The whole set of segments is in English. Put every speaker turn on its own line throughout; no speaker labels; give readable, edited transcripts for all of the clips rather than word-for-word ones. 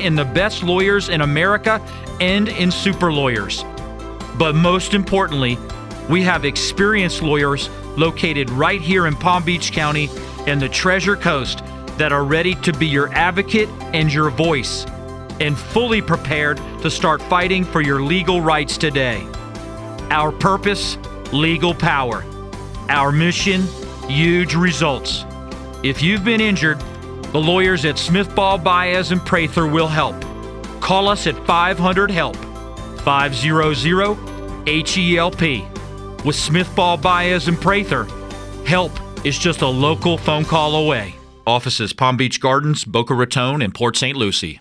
in the best lawyers in America and in super lawyers. But most importantly, we have experienced lawyers located right here in Palm Beach County and the Treasure Coast that are ready to be your advocate and your voice, and fully prepared to start fighting for your legal rights today. Our purpose, legal power. Our mission, huge results. If you've been injured, the lawyers at Smith, Ball, Baez, and Prather will help. Call us at 500-HELP, 500-HELP. With Smith, Ball, Baez, and Prather, help is just a local phone call away. Offices Palm Beach Gardens, Boca Raton, and Port St. Lucie.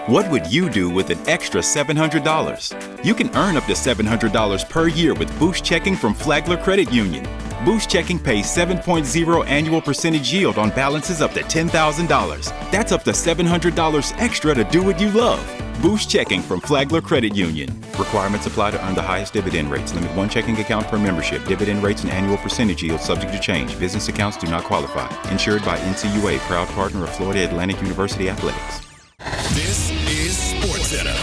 What would you do with an extra $700? You can earn up to $700 per year with Boost Checking from Flagler Credit Union. Boost Checking pays 7.0 annual percentage yield on balances up to $10,000. That's up to $700 extra to do what you love. Boost Checking from Flagler Credit Union. Requirements apply to earn the highest dividend rates. Limit one checking account per membership. Dividend rates and annual percentage yield subject to change. Business accounts do not qualify. Insured by NCUA, proud partner of Florida Atlantic University Athletics.
This is SportsCenter.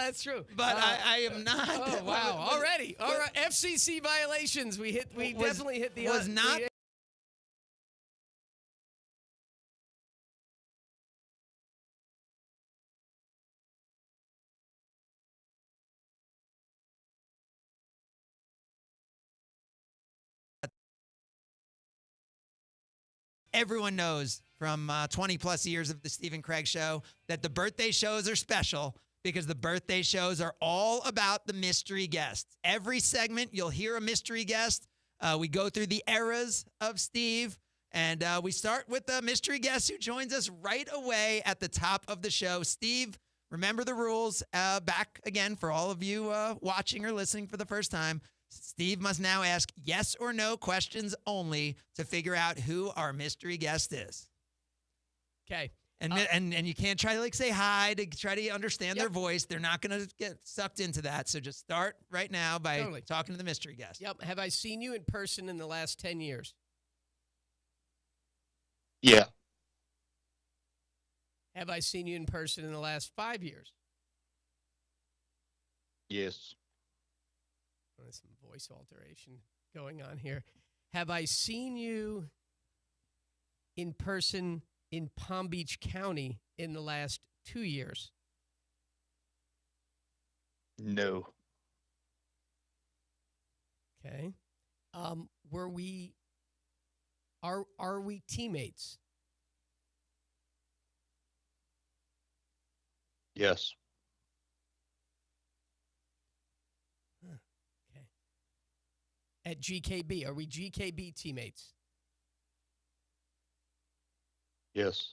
That's true.
But I am not.
Oh, wow. Already. All right. FCC violations. We definitely hit the...
Was not... Everyone knows from 20 plus years of the Steve and Craig Show that the birthday shows are special because the birthday shows are all about the mystery guests. Every segment, you'll hear a mystery guest. We go through the eras of Steve, and we start with the mystery guest who joins us right away at the top of the show. Steve, remember the rules. Back again for all of you watching or listening for the first time. Steve must now ask yes or no questions only to figure out who our mystery guest is.
Okay.
And you can't try to say hi to try to understand their voice. They're not going to get sucked into that. So just start right now by talking to the mystery guest.
Yep. Have I seen you in person in the last 10 years?
Yeah.
Have I seen you in person in the last 5 years?
Yes.
There's some voice alteration going on here. Have I seen you in person in Palm Beach County in the last 2 years?
No.
Okay. Are we teammates?
Yes.
Okay. At GKB, are we GKB teammates?
Yes.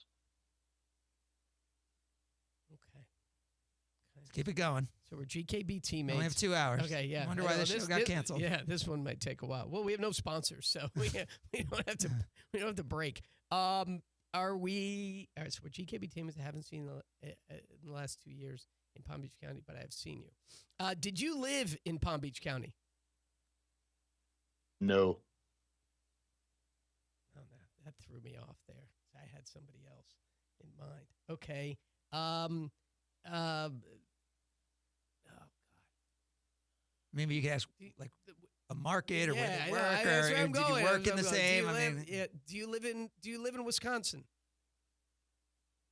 Let's keep it going.
So we're GKB
We
teammates.
only have 2 hours.
Okay, yeah.
I wonder
I
why
know,
this show got canceled.
Yeah, this one might take a while. Well, we have no sponsors, so we don't have to break. Are we? All right, so we're GKB teammates. I haven't seen in the last 2 years in Palm Beach County, but I have seen you. Did you live in Palm Beach County?
No.
Oh, no, that threw me off there. I had somebody else in mind. Okay. Oh God.
Maybe you could ask like a market or where
Yeah,
they
I
work,
know. That's where
or
I'm
did you
going.
work in
I'm
the
going.
same?
Do you live in Wisconsin?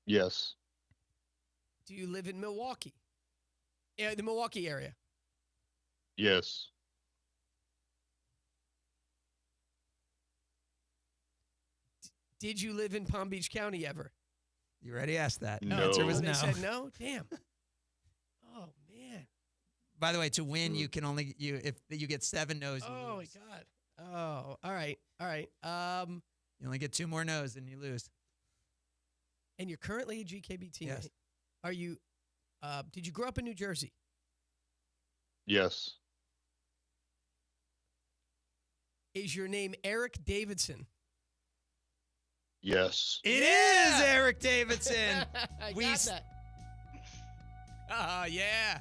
Yes.
Do you live in Milwaukee? Yeah, the Milwaukee area.
Yes.
Did you live in Palm Beach County ever?
You already asked that.
No.
The answer was
They
no.
said no. Damn. Oh man.
By the way, to win, you can only if you get 7 no's. You
Oh my
lose.
God. Oh, all right.
You only get 2 more no's and you lose.
And you're currently a GKB teammate.
Yes.
Are you? Did you grow up in New Jersey?
Yes.
Is your name Eric Davidson?
Yes.
It
Yeah.
is Eric Davidson.
I
We
got
s-
that. Oh yeah.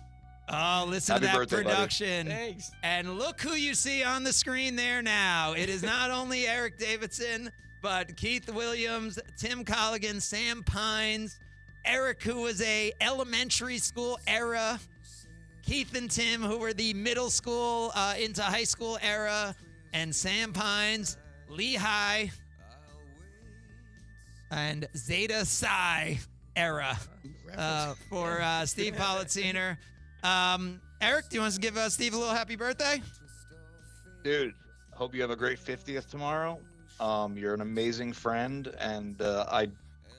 Oh, listen
Happy
to that
birthday, buddy.
production.
Thanks.
And look who you see on the screen there now. It is not only Eric Davidson, but Keith Williams, Tim Colligan, Sam Pines, Eric, who was a elementary school era, Keith and Tim, who were the middle school into high school era, and Sam Pines, Lehigh, and Zeta Psi era for Steve Politziner. Eric, do you want to give Steve a little happy birthday?
Dude, hope you have a great 50th tomorrow. You're an amazing friend, and I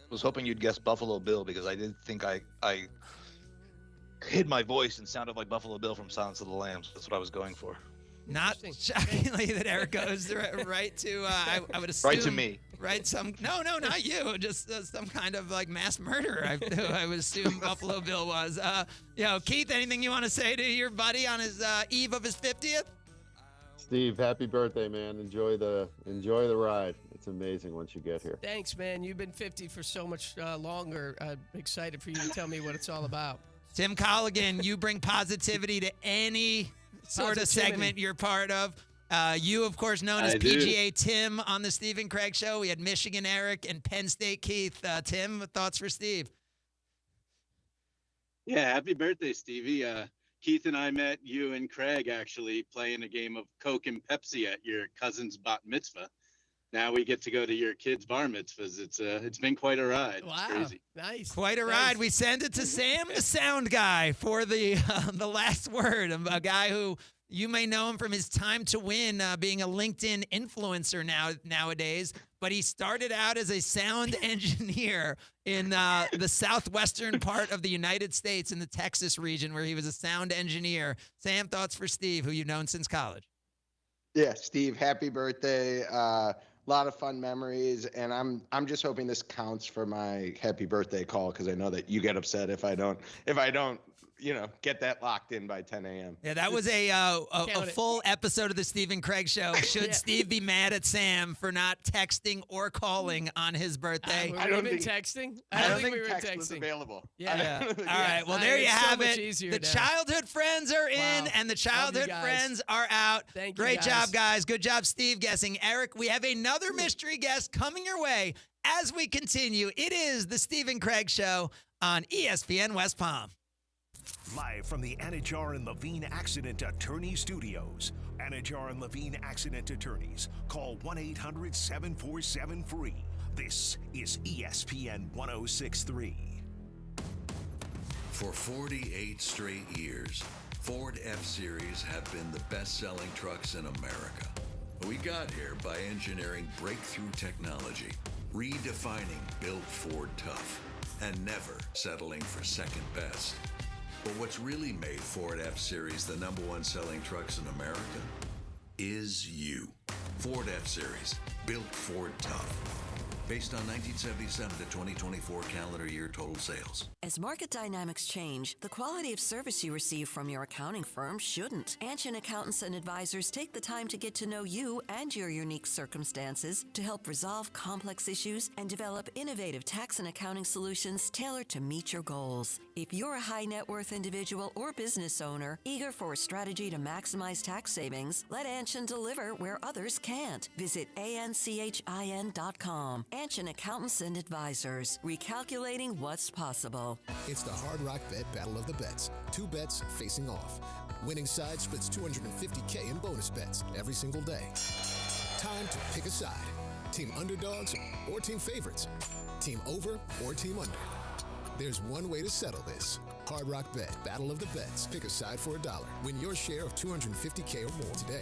was hoping you'd guess Buffalo Bill because I did think I hid my voice and sounded like Buffalo Bill from Silence of the Lambs. That's what I was going for.
Not
Interesting.
shockingly that Eric goes right to, I would assume.
Right to me.
Right, no, not you. Just some kind of like mass murderer. I would assume Buffalo Bill was. Keith, anything you want to say to your buddy on his eve of his 50th?
Steve, happy birthday, man. Enjoy the ride. It's amazing once you get here.
Thanks, man. You've been 50 for so much longer. Excited for you to tell me what it's all about.
Tim Colligan, you bring positivity to any sort of
Positivity.
segment you're part of. You, of course, known as
I do.
PGA Tim on the Steve and Craig Show. We had Michigan Eric and Penn State Keith. Tim, thoughts for Steve?
Yeah, happy birthday, Stevie. Keith and I met you and Craig actually playing a game of Coke and Pepsi at your cousin's bat mitzvah. Now we get to go to your kids' bar mitzvahs. It's been quite a ride.
Wow.
It's crazy.
Nice.
Quite a
Nice.
ride. We send it to Sam, the sound guy, for the last word. A guy who you may know him from his time to win, being a LinkedIn influencer nowadays. But he started out as a sound engineer in the southwestern part of the United States in the Texas region, where he was a sound engineer. Sam, thoughts for Steve, who you've known since college?
Yeah, Steve, happy birthday. A lot of fun memories, and I'm just hoping this counts for my happy birthday call because I know that you get upset if I don't get that locked in by 10 a.m.
Yeah, that was a
Count it.
full episode of the Steve and Craig Show. Should
Yeah.
Steve be mad at Sam for not texting or calling on his birthday?
I don't think texting. I don't think we were
text was
texting.
available.
Yeah. All
Yeah.
right. Well, there you
It's so
have
much
it.
easier
The
now.
childhood friends are in,
Wow.
and the
Love you
childhood
guys.
friends are out.
Thank you,
Great
guys.
job, guys. Good job, Steve, guessing. Eric, we have another mystery guest coming your way as we continue. It is the Steve and Craig Show on ESPN West Palm.
Live from the Anajar and Levine Accident Attorney Studios. Anajar and Levine Accident Attorneys. Call 1-800-747-FREE. This is ESPN 1063.
For 48 straight years, Ford F-Series have been the best-selling trucks in America. We got here by engineering breakthrough technology, redefining Built Ford Tough, and never settling for second best. But what's really made Ford F-Series the #1 selling trucks in America is you. Ford F-Series, Built Ford Tough. based on 1977 to 2024 calendar year total sales.
As market dynamics change, the quality of service you receive from your accounting firm shouldn't. Anshin Accountants and Advisors take the time to get to know you and your unique circumstances to help resolve complex issues and develop innovative tax and accounting solutions tailored to meet your goals. If you're a high net worth individual or business owner eager for a strategy to maximize tax savings, let Anshin deliver where others can't. Visit anchin.com. Anshin Accountants and Advisors, recalculating what's possible.
It's the Hard Rock Bet Battle of the Bets. 2 bets facing off. Winning side splits $250K in bonus bets every single day. Time to pick a side. Team underdogs or team favorites. Team over or team under. There's one way to settle this. Hard Rock Bet Battle of the Bets. Pick a side for $1. Win your share of $250K or more today.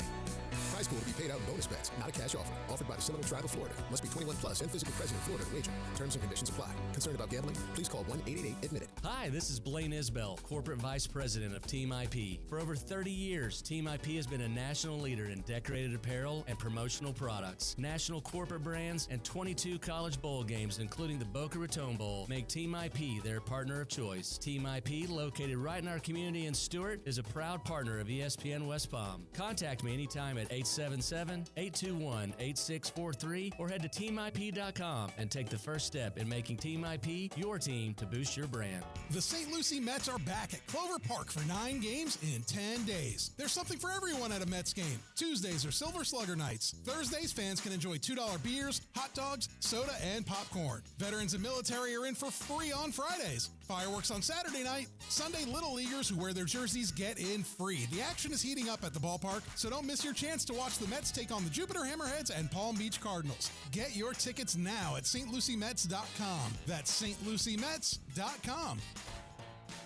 Prize pool to be paid out in bonus bets. Not a cash offer. Offered by the Seminole Tribe of Florida. Must be 21 plus and physically present in Florida to wager. Terms and conditions apply. Concerned about gambling? Please call 1-888-ADMIT-IT.
Hi, this is Blaine Isbell, Corporate Vice President of Team IP. For over 30 years, Team IP has been a national leader in decorated apparel and promotional products. National corporate brands and 22 college bowl games, including the Boca Raton Bowl, make Team IP their partner of choice. Team IP, located right in our community in Stewart, is a proud partner of ESPN West Palm. Contact me anytime at 877-821-8643 or head to teamip.com and take the first step in making Team IP your team to boost your brand.
The St. Lucie Mets are back at Clover Park for 9 games in 10 days. There's something for everyone at a Mets game. Tuesdays are Silver Slugger nights. Thursdays, fans can enjoy $2 beers, hot dogs, soda, and popcorn. Veterans and military are in for free on Fridays. Fireworks on Saturday night. Sunday, Little Leaguers who wear their jerseys get in free. The action is heating up at the ballpark, so don't miss your chance to watch the Mets take on the Jupiter Hammerheads and Palm Beach Cardinals. Get your tickets now at stluciemets.com. That's stluciemets.com.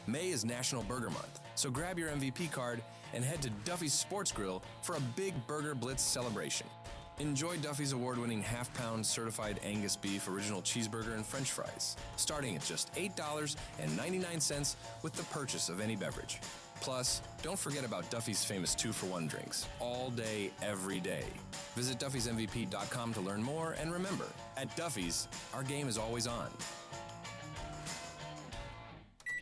May is National Burger Month, so grab your MVP card and head to Duffy's Sports Grill for a big Burger Blitz celebration. Enjoy Duffy's award-winning half-pound certified Angus beef original cheeseburger and french fries, starting at just $8.99 with the purchase of any beverage. Plus, don't forget about Duffy's famous 2-for-1 drinks, all day, every day. Visit duffysmvp.com to learn more, and remember, at Duffy's, our game is always on.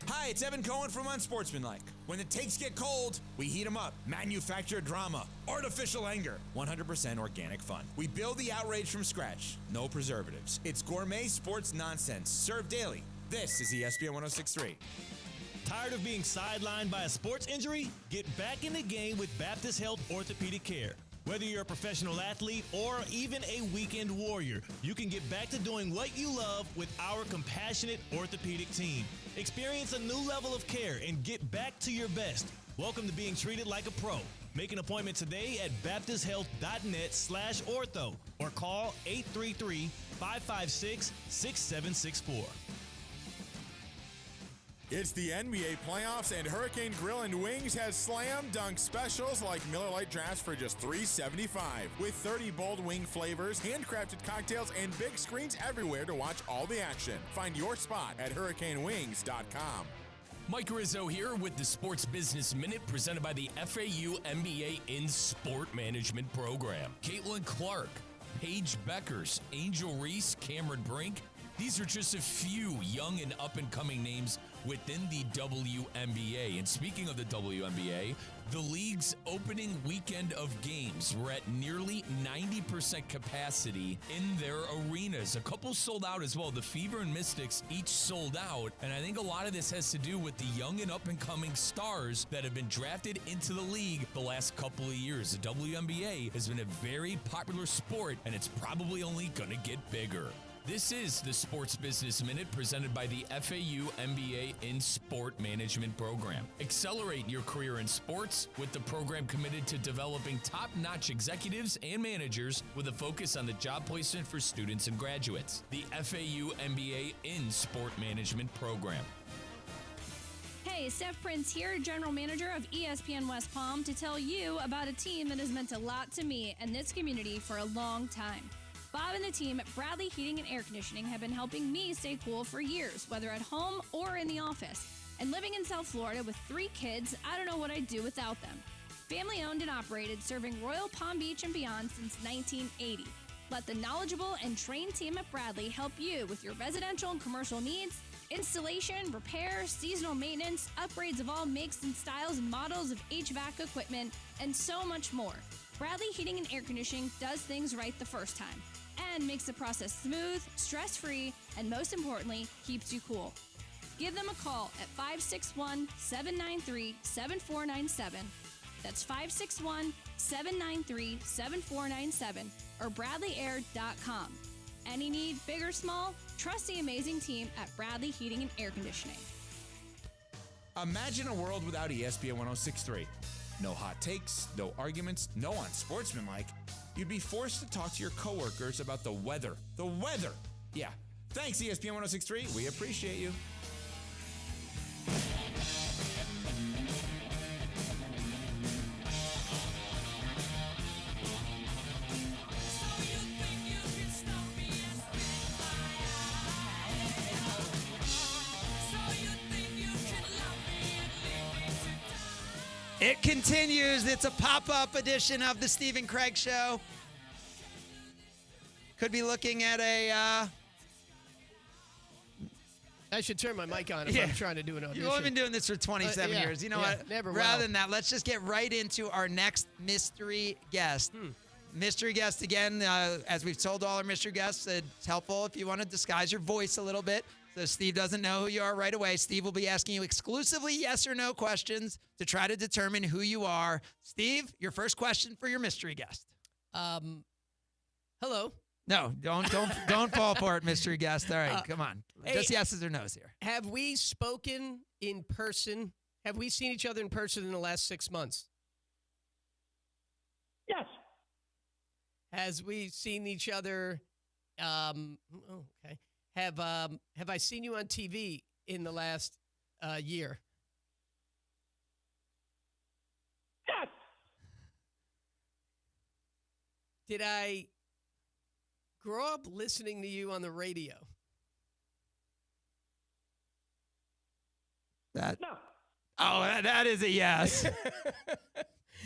Hi, it's Evan Cohen from Unsportsmanlike. When the takes get cold, we heat them up. Manufactured drama, artificial anger, 100% organic fun. We build the outrage from scratch. No preservatives. It's gourmet sports nonsense, served daily. This is ESPN 106.3.
Tired of being sidelined by a sports injury? Get back in the game with Baptist Health Orthopedic Care. Whether you're a professional athlete or even a weekend warrior, you can get back to doing what you love with our compassionate orthopedic team. Experience a new level of care and get back to your best. Welcome to being treated like a pro. Make an appointment today at baptisthealth.net/ortho or call 833-556-6764.
It's the NBA playoffs, and Hurricane Grill and Wings has slam dunk specials like Miller Lite drafts for just $3.75. With 30 bold wing flavors, handcrafted cocktails, and big screens everywhere to watch all the action. Find your spot at hurricanewings.com.
Mike Rizzo here with the Sports Business Minute presented by the FAU MBA in Sport Management Program. Caitlin Clark, Paige Beckers, Angel Reese, Cameron Brink. These are just a few young and up-and-coming names within the WNBA. And speaking of the WNBA, the league's opening weekend of games were at nearly 90% capacity in their arenas. A couple sold out as well. The Fever and Mystics each sold out. And I think a lot of this has to do with the young and up-and-coming stars that have been drafted into the league the last couple of years. The WNBA has been a very popular sport, and it's probably only going to get bigger. This is the Sports Business Minute presented by the FAU MBA in Sport Management Program. Accelerate your career in sports with the program committed to developing top-notch executives and managers with a focus on the job placement for students and graduates. The FAU MBA in Sport Management Program.
Hey, Steph Prince here, General Manager of ESPN West Palm, to tell you about a team that has meant a lot to me and this community for a long time. Bob and the team at Bradley Heating and Air Conditioning have been helping me stay cool for years, whether at home or in the office. And living in South Florida with 3 kids, I don't know what I'd do without them. Family owned and operated, serving Royal Palm Beach and beyond since 1980. Let the knowledgeable and trained team at Bradley help you with your residential and commercial needs, installation, repair, seasonal maintenance, upgrades of all makes and styles and models of HVAC equipment, and so much more. Bradley Heating and Air Conditioning does things right the first time and makes the process smooth, stress-free, and most importantly, keeps you cool. Give them a call at 561-793-7497. That's 561-793-7497 or BradleyAir.com. Any need, big or small, trust the amazing team at Bradley Heating and Air Conditioning.
Imagine a world without ESPN 1063. No hot takes, no arguments, no unsportsmanlike. You'd be forced to talk to your coworkers about the weather. The weather! Yeah. Thanks, ESPN 1063. We appreciate you.
It continues. It's a pop-up edition of the Steve and Craig Show. Could be looking at a...
I should turn my mic on if I'm trying to do an audition.
You've only been doing this for 27 years. You know what? Rather than that, let's just get right into our next mystery guest. Mystery guest, again, as we've told all our mystery guests, it's helpful if you want to disguise your voice a little bit so Steve doesn't know who you are right away. Steve will be asking you exclusively yes or no questions to try to determine who you are. Steve, your first question for your mystery guest.
Hello.
No, don't fall for it, mystery guest. All right, come on. Just yeses or nos here.
Have we spoken in person? Have we seen each other in person in the last 6 months?
Yes.
Has we seen each other? Okay. Have I seen you on TV in the last year?
Yes.
Did I grow up listening to you on the radio?
No.
No.
Oh, that is a yes.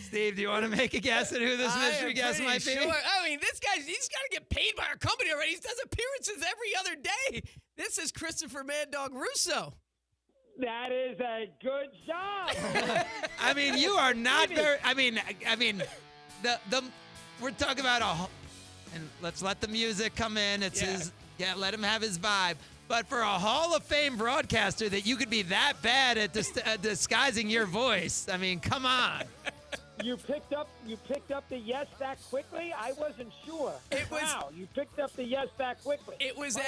Steve, do you want to make a guess at who this mystery guest might be?
Sure. I mean, this guy, he's got to get paid by our company already. He does appearances every other day. This is Christopher Mad Dog Russo.
That is a good job.
I mean, you are not very. I mean, the we're talking about and let's let the music come in. It's his. Yeah, let him have his vibe. But for a Hall of Fame broadcaster, that you could be that bad at disguising your voice. I mean, come on.
You picked up the yes that quickly? I wasn't sure. Wow, you picked up the yes that quickly.
It was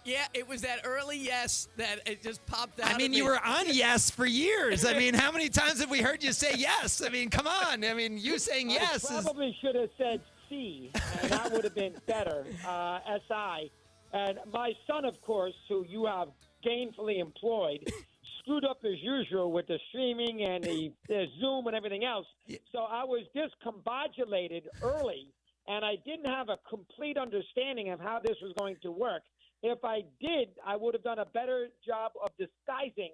it was that early yes that it just popped out.
I mean, you were on yes for years. I mean, how many times have we heard you say yes? I mean, come on. I mean, you saying yes
I probably should have said C, and that would have been better, S-I. And my son, of course, who you have gainfully employed, screwed up as usual with the streaming and the Zoom and everything else. So I was discombobulated early, and I didn't have a complete understanding of how this was going to work. If I did, I would have done a better job of disguising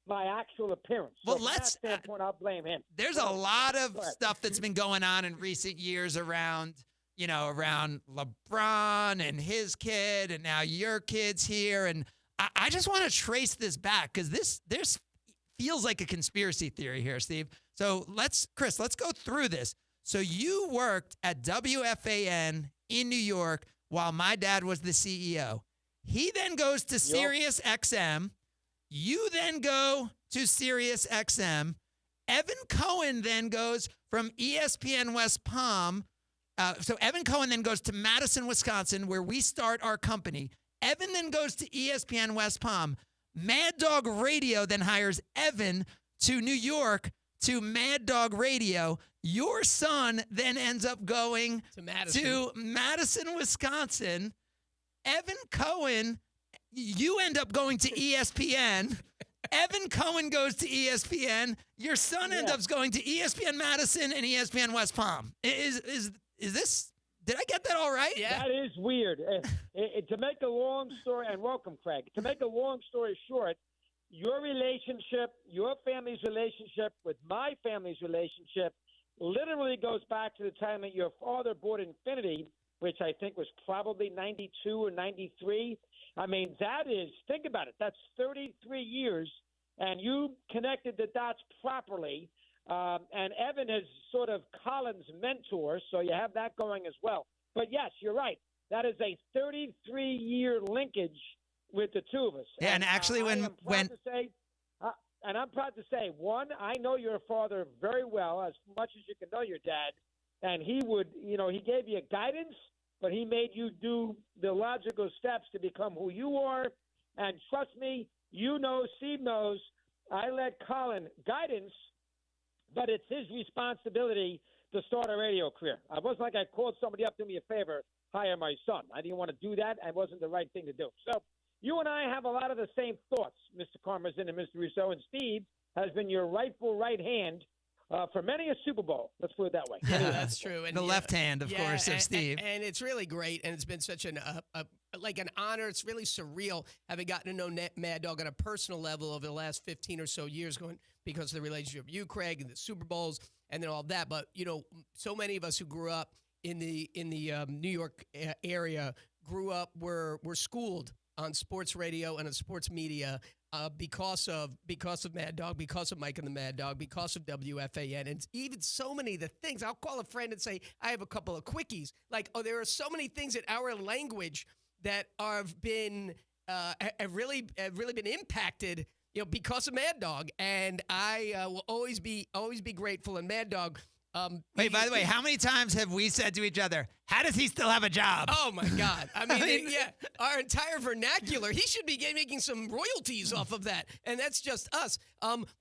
my actual appearance.
Well,
from that standpoint, I'll blame him.
There's a lot of stuff that's been going on in recent years around LeBron and his kid, and now your kid's here. And I just want to trace this back because this feels like a conspiracy theory here, Steve. So Chris, let's go through this. So you worked at WFAN in New York while my dad was the CEO. He then goes to Sirius XM. You then go to Sirius XM. Evan Cohen then goes from ESPN West Palm. So Evan Cohen then goes to Madison, Wisconsin, where we start our company. Evan then goes to ESPN West Palm. Mad Dog Radio then hires Evan to New York to Mad Dog Radio. Your son then ends up going to Madison, Wisconsin. Evan Cohen, you end up going to ESPN. Evan Cohen goes to ESPN. Your son ends up going to ESPN Madison and ESPN West Palm. Is this? Did I get that all right?
Yeah. That is weird. To make a long story, and welcome, Craig. To make a long story short, your family's relationship with my family's relationship literally goes back to the time that your father bought Infinity which I think was probably 92 or 93. I mean, that is, think about it, that's 33 years, and you connected the dots properly. And Evan is sort of Colin's mentor, so you have that going as well. But yes, you're right. That is a 33-year linkage with the two of us.
Yeah, and actually,
and I'm proud to say, one, I know your father very well, as much as you can know your dad, and he would, he gave you guidance, but he made you do the logical steps to become who you are. And trust me, Steve knows, I let Colin guidance, but it's his responsibility to start a radio career. I wasn't like I called somebody up to do me a favor, hire my son. I didn't want to do that. It wasn't the right thing to do. So you and I have a lot of the same thoughts, Mr. Karmazin and Mr. Rousseau, and Steve has been your rightful right hand for many a Super Bowl. Let's put it that way.
Yeah, that's true. And
the left hand, of course, of Steve.
And it's really great, and it's been such an honor. It's really surreal having gotten to know Mad Dog on a personal level over the last 15 or so years, because of the relationship of you, Craig, and the Super Bowls, and then all that. But so many of us who grew up in the New York area were schooled on sports radio and on sports media because of Mad Dog, because of Mike and the Mad Dog, because of WFAN, and even so many of the things. I'll call a friend and say, I have a couple of quickies. There are so many things in our language that have been have really been impacted, because of Mad Dog, and I will always be grateful. And Mad Dog.
Wait, by the way, how many times have we said to each other, how does he still have a job?
Oh, my God. I mean, our entire vernacular, he should be making some royalties off of that, and that's just us.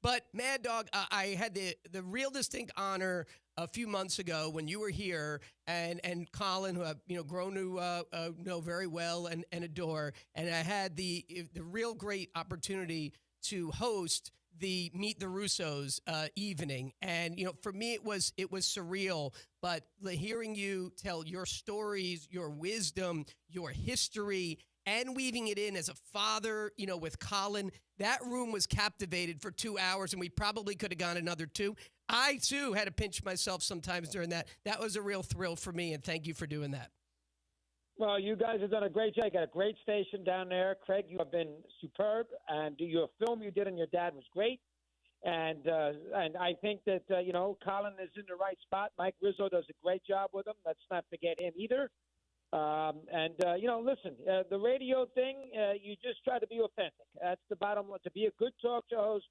But Mad Dog, I had the real distinct honor a few months ago when you were here, and Colin, who I've grown to know very well and adore, and I had the real great opportunity to host the Meet the Russos evening. And, for me, it was surreal. But hearing you tell your stories, your wisdom, your history, and weaving it in as a father, with Colin, that room was captivated for 2 hours, and we probably could have gone another 2. I, too, had to pinch myself sometimes during that. That was a real thrill for me, and thank you for doing that.
Well, you guys have done a great job. You got a great station down there. Craig, you have been superb, and your film you did on your dad was great. And I think that, Colin is in the right spot. Mike Rizzo does a great job with him. Let's not forget him either. Listen, the radio thing, you just try to be authentic. That's the bottom line. To be a good talk show host,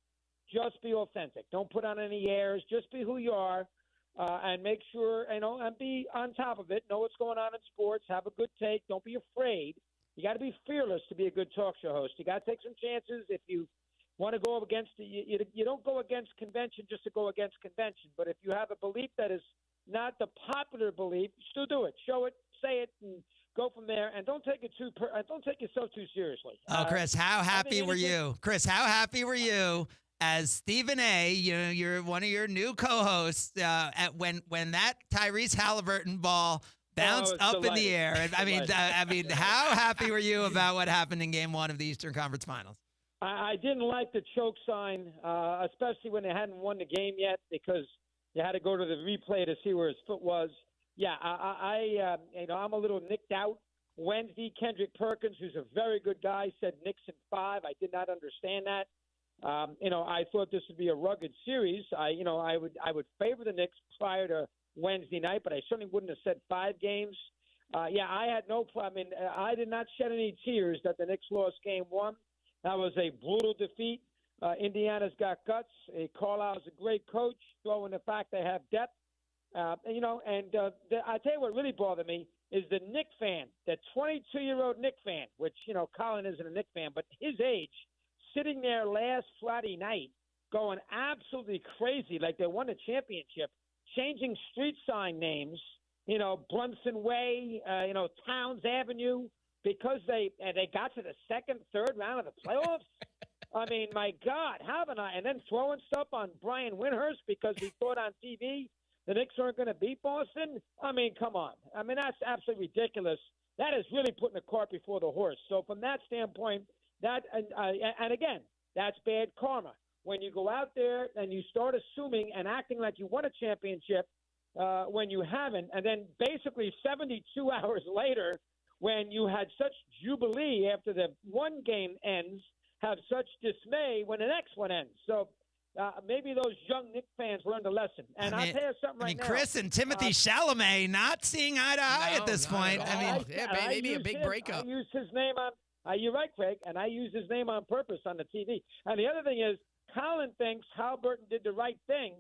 just be authentic. Don't put on any airs. Just be who you are. And make sure, and be on top of it. Know what's going on in sports. Have a good take. Don't be afraid. You got to be fearless to be a good talk show host. You got to take some chances. If you want to go up against you don't go against convention just to go against convention. But if you have a belief that is not the popular belief, still do it. Show it, say it, and go from there. And don't take it don't take yourself too seriously.
Oh, Chris, how happy were you? Chris, how happy were you? As Stephen A., you're one of your new co-hosts. When that Tyrese Halliburton ball bounced up in the air, I mean, how happy were you about what happened in Game 1 of the Eastern Conference Finals?
I didn't like the choke sign, especially when they hadn't won the game yet, because you had to go to the replay to see where his foot was. Yeah, I'm a little nicked out. Wednesday, Kendrick Perkins, who's a very good guy, said Knicks in 5. I did not understand that. I thought this would be a rugged series. I would favor the Knicks prior to Wednesday night, but I certainly wouldn't have said 5 games. I had no problem. I mean, I did not shed any tears that the Knicks lost Game 1. That was a brutal defeat. Indiana's got guts. Carlisle's a great coach, throwing the fact they have depth. I tell you what really bothered me is the Knick fan, the 22-year-old Knick fan, which, Colin isn't a Knick fan, but his age, sitting there last Friday night going absolutely crazy like they won a championship, changing street sign names, Brunson Way, Towns Avenue, because they got to the second, third round of the playoffs. I mean, my God, haven't I? And then throwing stuff on Brian Windhurst because he thought on TV the Knicks aren't going to beat Boston. I mean, come on. I mean, that's absolutely ridiculous. That is really putting the cart before the horse. So from that standpoint, and again, that's bad karma. When you go out there and you start assuming and acting like you won a championship, when you haven't. And then basically 72 hours later, when you had such jubilee after the one game ends, have such dismay when the next one ends. So maybe those young Knicks fans learned a lesson. And I'll tell you something right now.
Chris and Timothy Chalamet not seeing eye to eye at this point.
Maybe a big breakup.
I used his name on. You're right, Craig, and I used his name on purpose on the TV. And the other thing is, Colin thinks Halliburton did the right thing.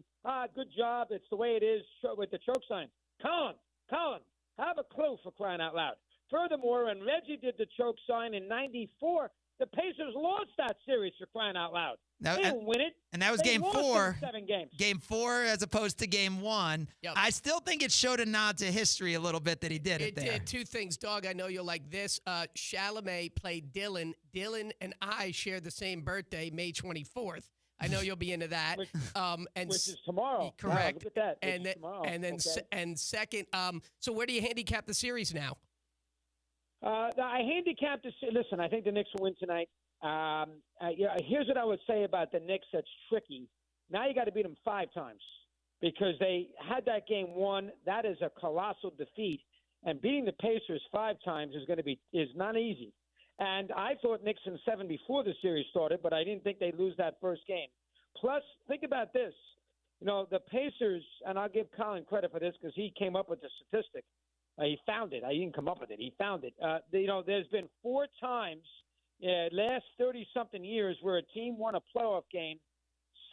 Good job. It's the way it is with the choke sign. Colin, have a clue, for crying out loud. Furthermore, when Reggie did the choke sign in '94, the Pacers lost that series, for crying out loud. They didn't win it.
And that was
They
game
lost it in
4.
7 games.
Game 4 as opposed to game 1.
Yep.
I still think it showed a nod to history a little bit that he did it there.
It did. Two things, dog. I know you'll like this. Chalamet played Dylan. Dylan and I share the same birthday, May 24th. I know you'll be into that.
Which is tomorrow.
Correct.
Wow, look at that.
And
Which
then,
is tomorrow.
and then,
Okay.
and second, so where do you handicap the series now?
I handicapped this. Listen, I think the Knicks will win tonight. Here's what I would say about the Knicks that's tricky. Now you got to beat them 5 times because they had that game won. That is a colossal defeat. And beating the Pacers 5 times is not easy. And I thought Knicks in 7 before the series started, but I didn't think they'd lose that first game. Plus, think about this. The Pacers, and I'll give Colin credit for this because he came up with the statistic. He found it. I didn't come up with it. He found it. There's been 4 times last 30-something years where a team won a playoff game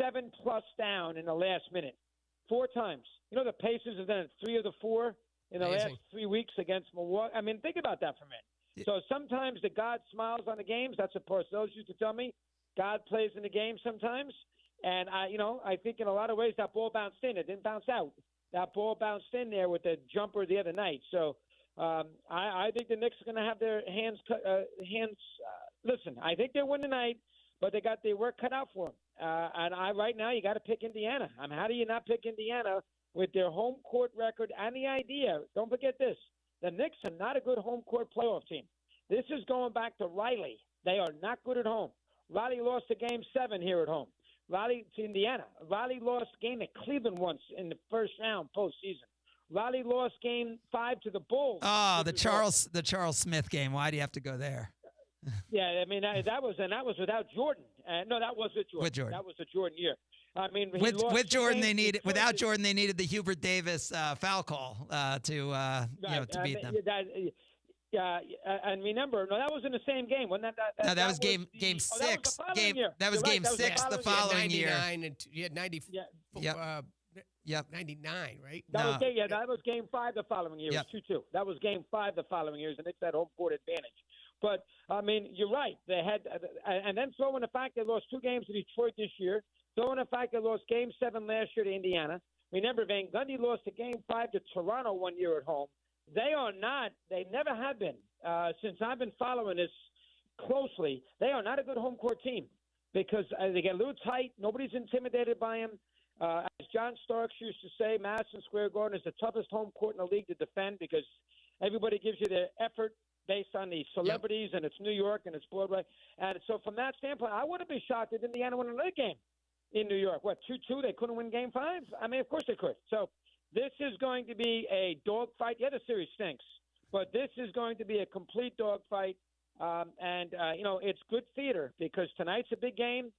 7+ down in the last minute. 4 times. The Pacers have done it 3 of the 4 in the last 3 weeks against Milwaukee. I mean, think about that for a minute. So sometimes the God smiles on the games. That's a person. Those used to tell me God plays in the game sometimes. And I think in a lot of ways that ball bounced in. It didn't bounce out. That ball bounced in there with the jumper the other night. So I think the Knicks are going to have their hands. Listen, I think they win tonight, but they got their work cut out for them. And right now you got to pick Indiana. How do you not pick Indiana with their home court record and the idea? Don't forget this: the Knicks are not a good home court playoff team. This is going back to Riley. They are not good at home. Riley lost a game 7 here at home. Riley to Indiana. Riley lost a game at Cleveland once in the first round postseason. Riley lost game 5 to the Bulls.
Oh, the Charles Smith game. Why do you have to go there?
Yeah, I mean that was without Jordan. No, that was with Jordan.
With Jordan.
That was a Jordan year. I mean,
with Jordan, without Jordan, they needed the Hubert Davis foul call to beat them. And
remember, no, that was in the same game. Wasn't that
that was game 6. That was game 6 the following year.
99 and you had 90.
Yep.
99, right?
That was game 5 the following year.
Yep.
It was 2-2. That was game 5 the following year, and it's that home court advantage. But, I mean, you're right. They had, and then throw in the fact they lost 2 games to Detroit this year. Throw in the fact they lost game 7 last year to Indiana. Remember, Van Gundy lost a game 5 to Toronto one year at home. They never have been, since I've been following this closely, they are not a good home court team because they get a little tight. Nobody's intimidated by them. As John Starks used to say, Madison Square Garden is the toughest home court in the league to defend because everybody gives you their effort based on the celebrities, and it's New York, and it's Broadway. And so from that standpoint, I wouldn't be shocked if Indiana won another game in New York. 2-2? They couldn't win game 5? I mean, of course they could. So this is going to be a dogfight. The other series stinks, but this is going to be a complete dogfight. It's good theater because tonight's a big game.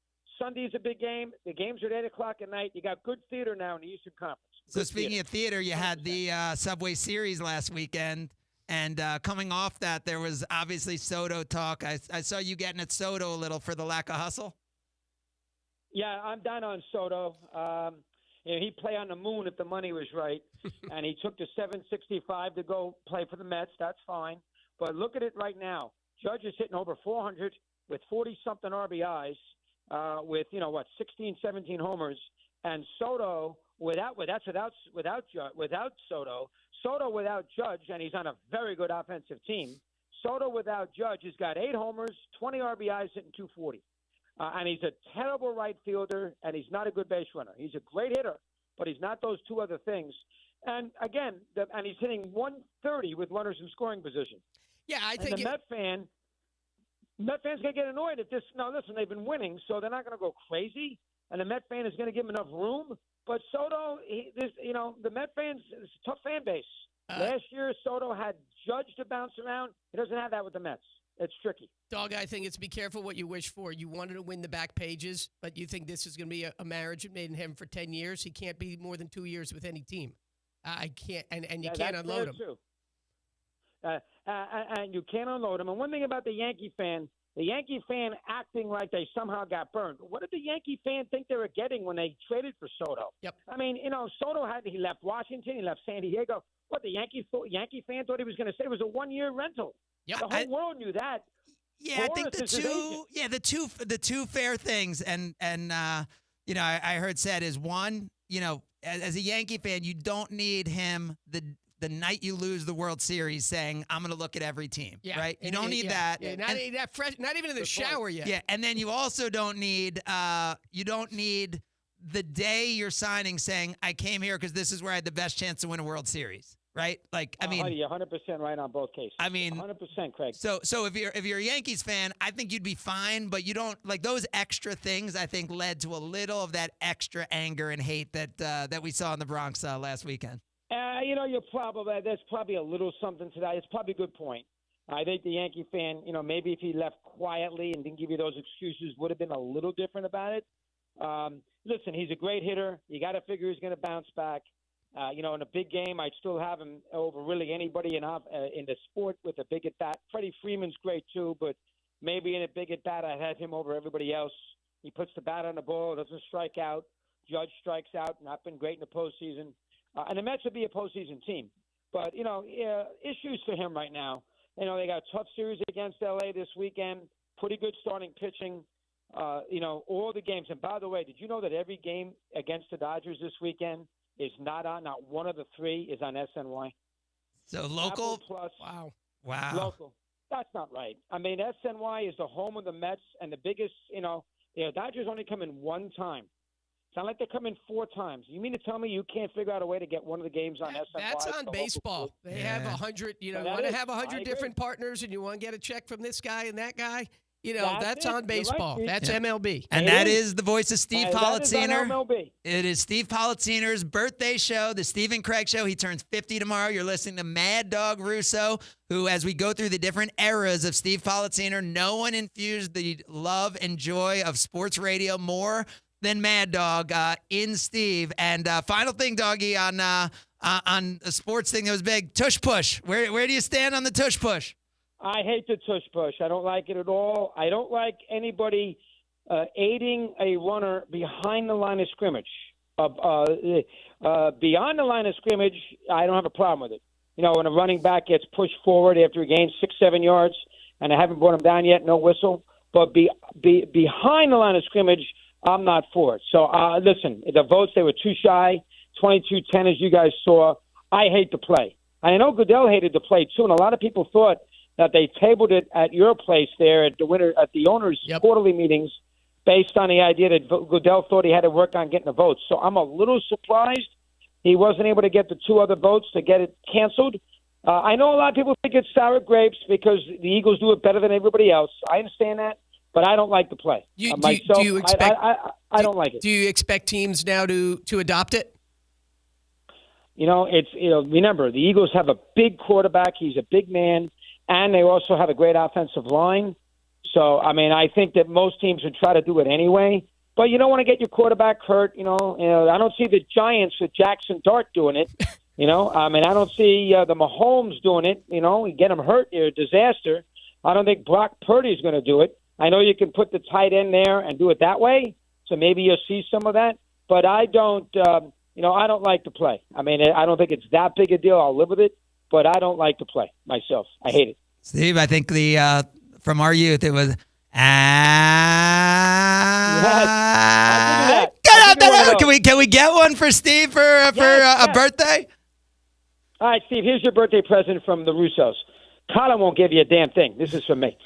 Sunday's a big game. The games are at 8 o'clock at night. You got good theater now in the Eastern Conference.
So speaking of theater, you had the Subway Series last weekend. And coming off that, there was obviously Soto talk. I saw you getting at Soto a little for the lack of hustle.
Yeah, I'm down on Soto. He'd play on the moon if the money was right. And he took the $765 to go play for the Mets. That's fine. But look at it right now. Judge is hitting over 400 with 40-something RBIs with 16, 17 homers. And Soto, without Soto. Soto without Judge, and he's on a very good offensive team. Soto without Judge has got 8 homers, 20 RBIs, hitting 240. And he's a terrible right fielder, and he's not a good base runner. He's a great hitter, but he's not those 2 other things. And again, and he's hitting 130 with runners in scoring position.
Yeah, I think
the Met fans going to get annoyed if this. Now, listen, they've been winning, so they're not going to go crazy. And the Met fan is going to give him enough room. But Soto, the Met fans, it's a tough fan base. Last year, Soto had Judge to bounce around. He doesn't have that with the Mets. It's tricky.
Dog, I think it's be careful what you wish for. You wanted to win the back pages, but you think this is going to be a marriage made in heaven for 10 years. He can't be more than 2 years with any team. I can't, and you can't unload him.
Too. And you can't unload him. And one thing about the Yankee fan acting like they somehow got burned. What did the Yankee fan think they were getting when they traded for Soto?
Yep.
I mean, Soto he left Washington, he left San Diego. What, the Yankee fan thought he was going to say it was a 1 year rental.
Yep.
The whole world knew that.
Yeah, I think the two fair things, and I heard said is one, as a Yankee fan, you don't need him the night you lose the World Series saying, I'm going to look at every team, right? You don't need that.
Yeah, not even in the shower yet.
Yeah, and then you also don't need the day you're signing saying, I came here because this is where I had the best chance to win a World Series, right? Like, I mean,
you're 100% right on both cases.
I mean,
100%, Craig.
So if you're a Yankees fan, I think you'd be fine, but you don't like those extra things. I think led to a little of that extra anger and hate that we saw in the Bronx last weekend.
There's probably a little something to that. It's probably a good point. I think the Yankee fan, maybe if he left quietly and didn't give you those excuses, would have been a little different about it. Listen, he's a great hitter. You got to figure he's going to bounce back. In a big game, I'd still have him over really anybody in the sport with a big at bat. Freddie Freeman's great too, but maybe in a big at bat, I'd have him over everybody else. He puts the bat on the ball, doesn't strike out. Judge strikes out, not been great in the postseason. And the Mets would be a postseason team. But, issues for him right now. They got a tough series against L.A. this weekend, pretty good starting pitching. All the games. And by the way, did you know that every game against the Dodgers this weekend is not one of the three is on SNY?
So local?
Apple Plus.
Wow.
Local. That's not right. I mean, SNY is the home of the Mets and the biggest, Dodgers only come in one time. It's not like they come in 4 times. You mean to tell me you can't figure out a way to get one of the games on SNY?
That's on baseball. They have 100, want to have 100 different partners and you want to get a check from this guy and that guy. That's on baseball.
Right.
That's MLB.
And that is the voice of Steve Politziner.
That is on MLB.
It is Steve Politziner's birthday show, the Steve and Craig Show. He turns 50 tomorrow. You're listening to Mad Dog Russo, who, as we go through the different eras of Steve Politziner, no one infused the love and joy of sports radio more than Mad Dog in Steve. And final thing, Doggy, on a sports thing that was big, tush push. Where do you stand on the tush push?
I hate the tush push. I don't like it at all. I don't like anybody aiding a runner behind the line of scrimmage. Beyond the line of scrimmage, I don't have a problem with it. When a running back gets pushed forward after he gains 6-7 yards, and I haven't brought him down yet, no whistle. But behind the line of scrimmage, I'm not for it. So, listen, the votes, they were too shy, 22-10, as you guys saw. I hate the play. I know Goodell hated the play, too, and a lot of people thought that they tabled it at your place there at the owners' quarterly meetings based on the idea that Goodell thought he had to work on getting the votes. So I'm a little surprised he wasn't able to get the 2 other votes to get it canceled. I know a lot of people think it's sour grapes because the Eagles do it better than everybody else. I understand that, but I don't like the play.
Do you expect?
I don't like it.
Do you expect teams now to adopt it?
Remember, the Eagles have a big quarterback. He's a big man. And they also have a great offensive line. So, I think that most teams would try to do it anyway. But you don't want to get your quarterback hurt. I don't see the Giants with Jackson Dart doing it. I don't see the Mahomes doing it. You get him hurt, you're a disaster. I don't think Brock Purdy's going to do it. I know you can put the tight end there and do it that way. So maybe you'll see some of that. But I don't, I don't like to play. I don't think it's that big a deal. I'll live with it. But I don't like to play myself. I hate it.
Steve, I think from our youth, it was
Yes,
Can we get one for Steve for a birthday?
All right, Steve, here's your birthday present from the Russos. Colin won't give you a damn thing. This is from me.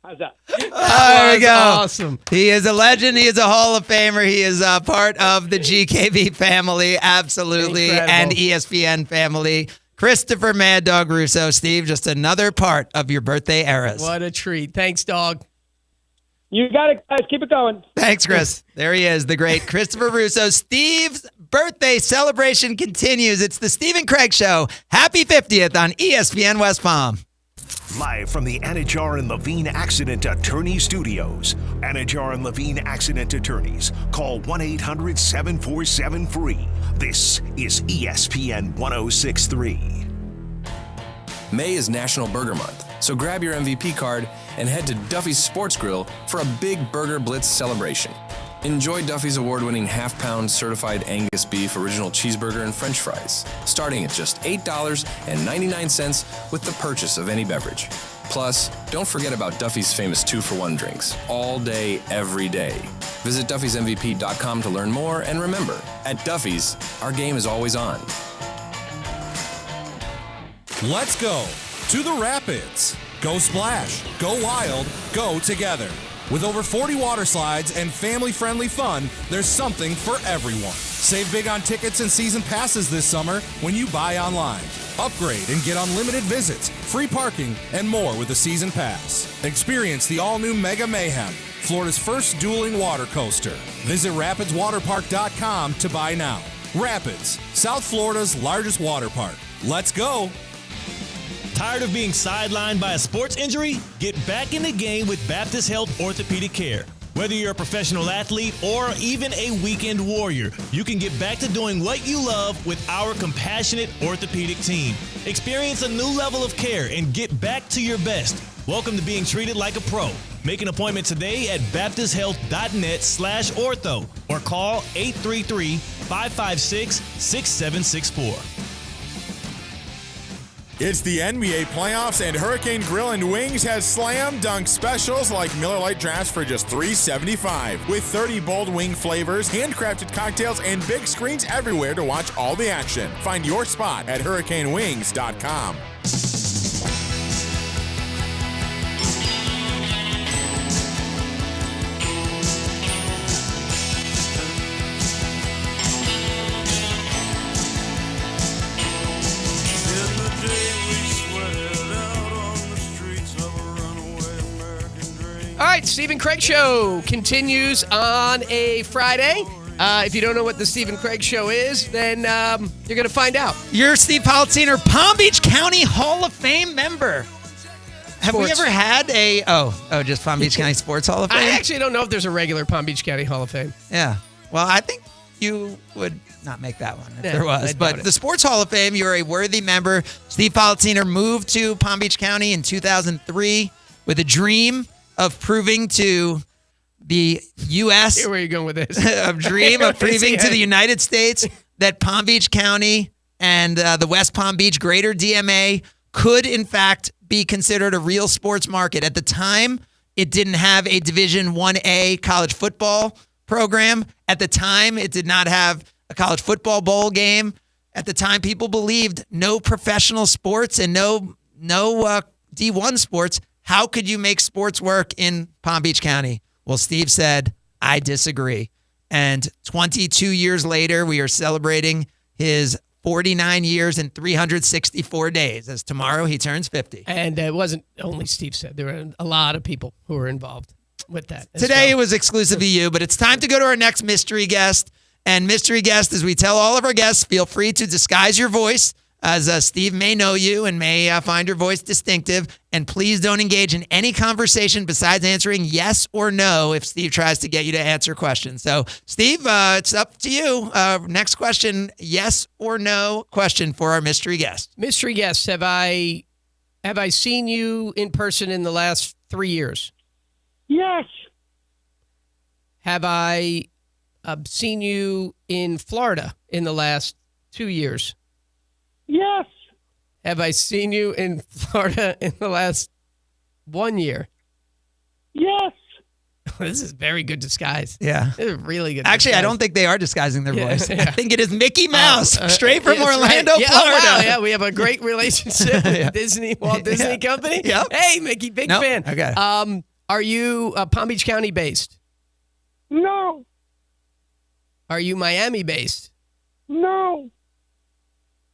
How's that?
There we go.
Awesome.
He is a legend. He is a Hall of Famer. He is part of the GKB family, absolutely,
Incredible.
and ESPN family. Christopher Mad Dog Russo. Steve, just another part of your birthday eras.
What a treat. Thanks, dog.
You got it, guys. Keep it going.
Thanks, Chris. There he is, the great Christopher Russo. Steve's birthday celebration continues. It's the Steve and Craig Show. Happy 50th on ESPN West Palm.
Live from the Anajar and Levine Accident Attorney Studios. Anajar and Levine Accident Attorneys. Call 1-800-747-FREE. This is ESPN 1063.
May is National Burger Month, so grab your MVP card and head to Duffy's Sports Grill for a big Burger Blitz celebration. Enjoy Duffy's award-winning half-pound certified Angus beef original cheeseburger and french fries, starting at just $8.99 with the purchase of any beverage. Plus, don't forget about Duffy's famous 2-for-1 drinks, all day, every day. Visit Duffy'sMVP.com to learn more, and remember, at Duffy's, our game is always on.
Let's go to the Rapids. Go splash, go wild, go together. With over 40 water slides and family-friendly fun, there's something for everyone. Save big on tickets and season passes this summer when you buy online. Upgrade and get unlimited visits, free parking, and more with a season pass. Experience the all-new Mega Mayhem, Florida's first dueling water coaster. Visit RapidsWaterPark.com to buy now. Rapids, South Florida's largest water park. Let's go!
Tired of being sidelined by a sports injury? Get back in the game with Baptist Health Orthopedic Care. Whether you're a professional athlete or even a weekend warrior, you can get back to doing what you love with our compassionate orthopedic team. Experience a new level of care and get back to your best. Welcome to being treated like a pro. Make an appointment today at baptisthealth.net/ortho or call 833-556-6764.
It's the NBA playoffs, and Hurricane Grill and Wings has slam dunk specials like Miller Lite drafts for just $3.75. With 30 bold wing flavors, handcrafted cocktails, and big screens everywhere to watch all the action. Find your spot at hurricanewings.com.
All right, Steve and Craig Show continues on a Friday. If you don't know what the Steve and Craig Show is, then you're going to find out.
You're Steve Politziner, Palm Beach County Hall of Fame member. Have we ever had a, just Palm Beach County Sports Hall of Fame?
I actually don't know if there's a regular Palm Beach County Hall of Fame.
Yeah. Well, I think you would not make that one if
Yeah,
there was.
I doubt
But
it.
the Sports Hall of Fame, you're a worthy member. Steve Politziner moved to Palm Beach County in 2003 with a dream of proving to the U.S.
Here, where are you going with this?
a dream of proving to the United States that Palm Beach County and the West Palm Beach Greater DMA could, in fact, be considered a real sports market. At the time, it didn't have a Division 1A college football program. At the time, it did not have a college football bowl game. At the time, people believed no professional sports and no D1 sports. How could you make sports work in Palm Beach County? Well, Steve said, I disagree. And 22 years later, we are celebrating his 49 years and 364 days, as tomorrow he turns 50.
And it wasn't only Steve said. There were a lot of people who were involved with that.
Today it was exclusively you, but it's time to go to our next mystery guest. And mystery guest, as we tell all of our guests, feel free to disguise your voice, as Steve may know you and may find your voice distinctive. And please don't engage in any conversation besides answering yes or no if Steve tries to get you to answer questions. So, Steve, it's up to you. Next question, yes or no question for our mystery guest.
Mystery guest, have I seen you in person in the last 3 years?
Yes.
Have I seen you in Florida in the last 2 years?
Yes.
Have I seen you in Florida in the last 1 year?
Yes.
This is very good disguise.
Yeah.
This is really good
Actually,
disguise.
I don't think they are disguising their
Yeah,
voice.
yeah.
I think it is Mickey Mouse, straight from
Yes,
Orlando,
right. Yeah, oh,
Florida.
wow, yeah, we have a great relationship with
Yeah.
Disney, Walt Disney
Yeah.
Company.
Yep.
Hey, Mickey, big
Nope.
fan.
Okay.
Are you Palm Beach County based?
No.
Are you Miami based?
No.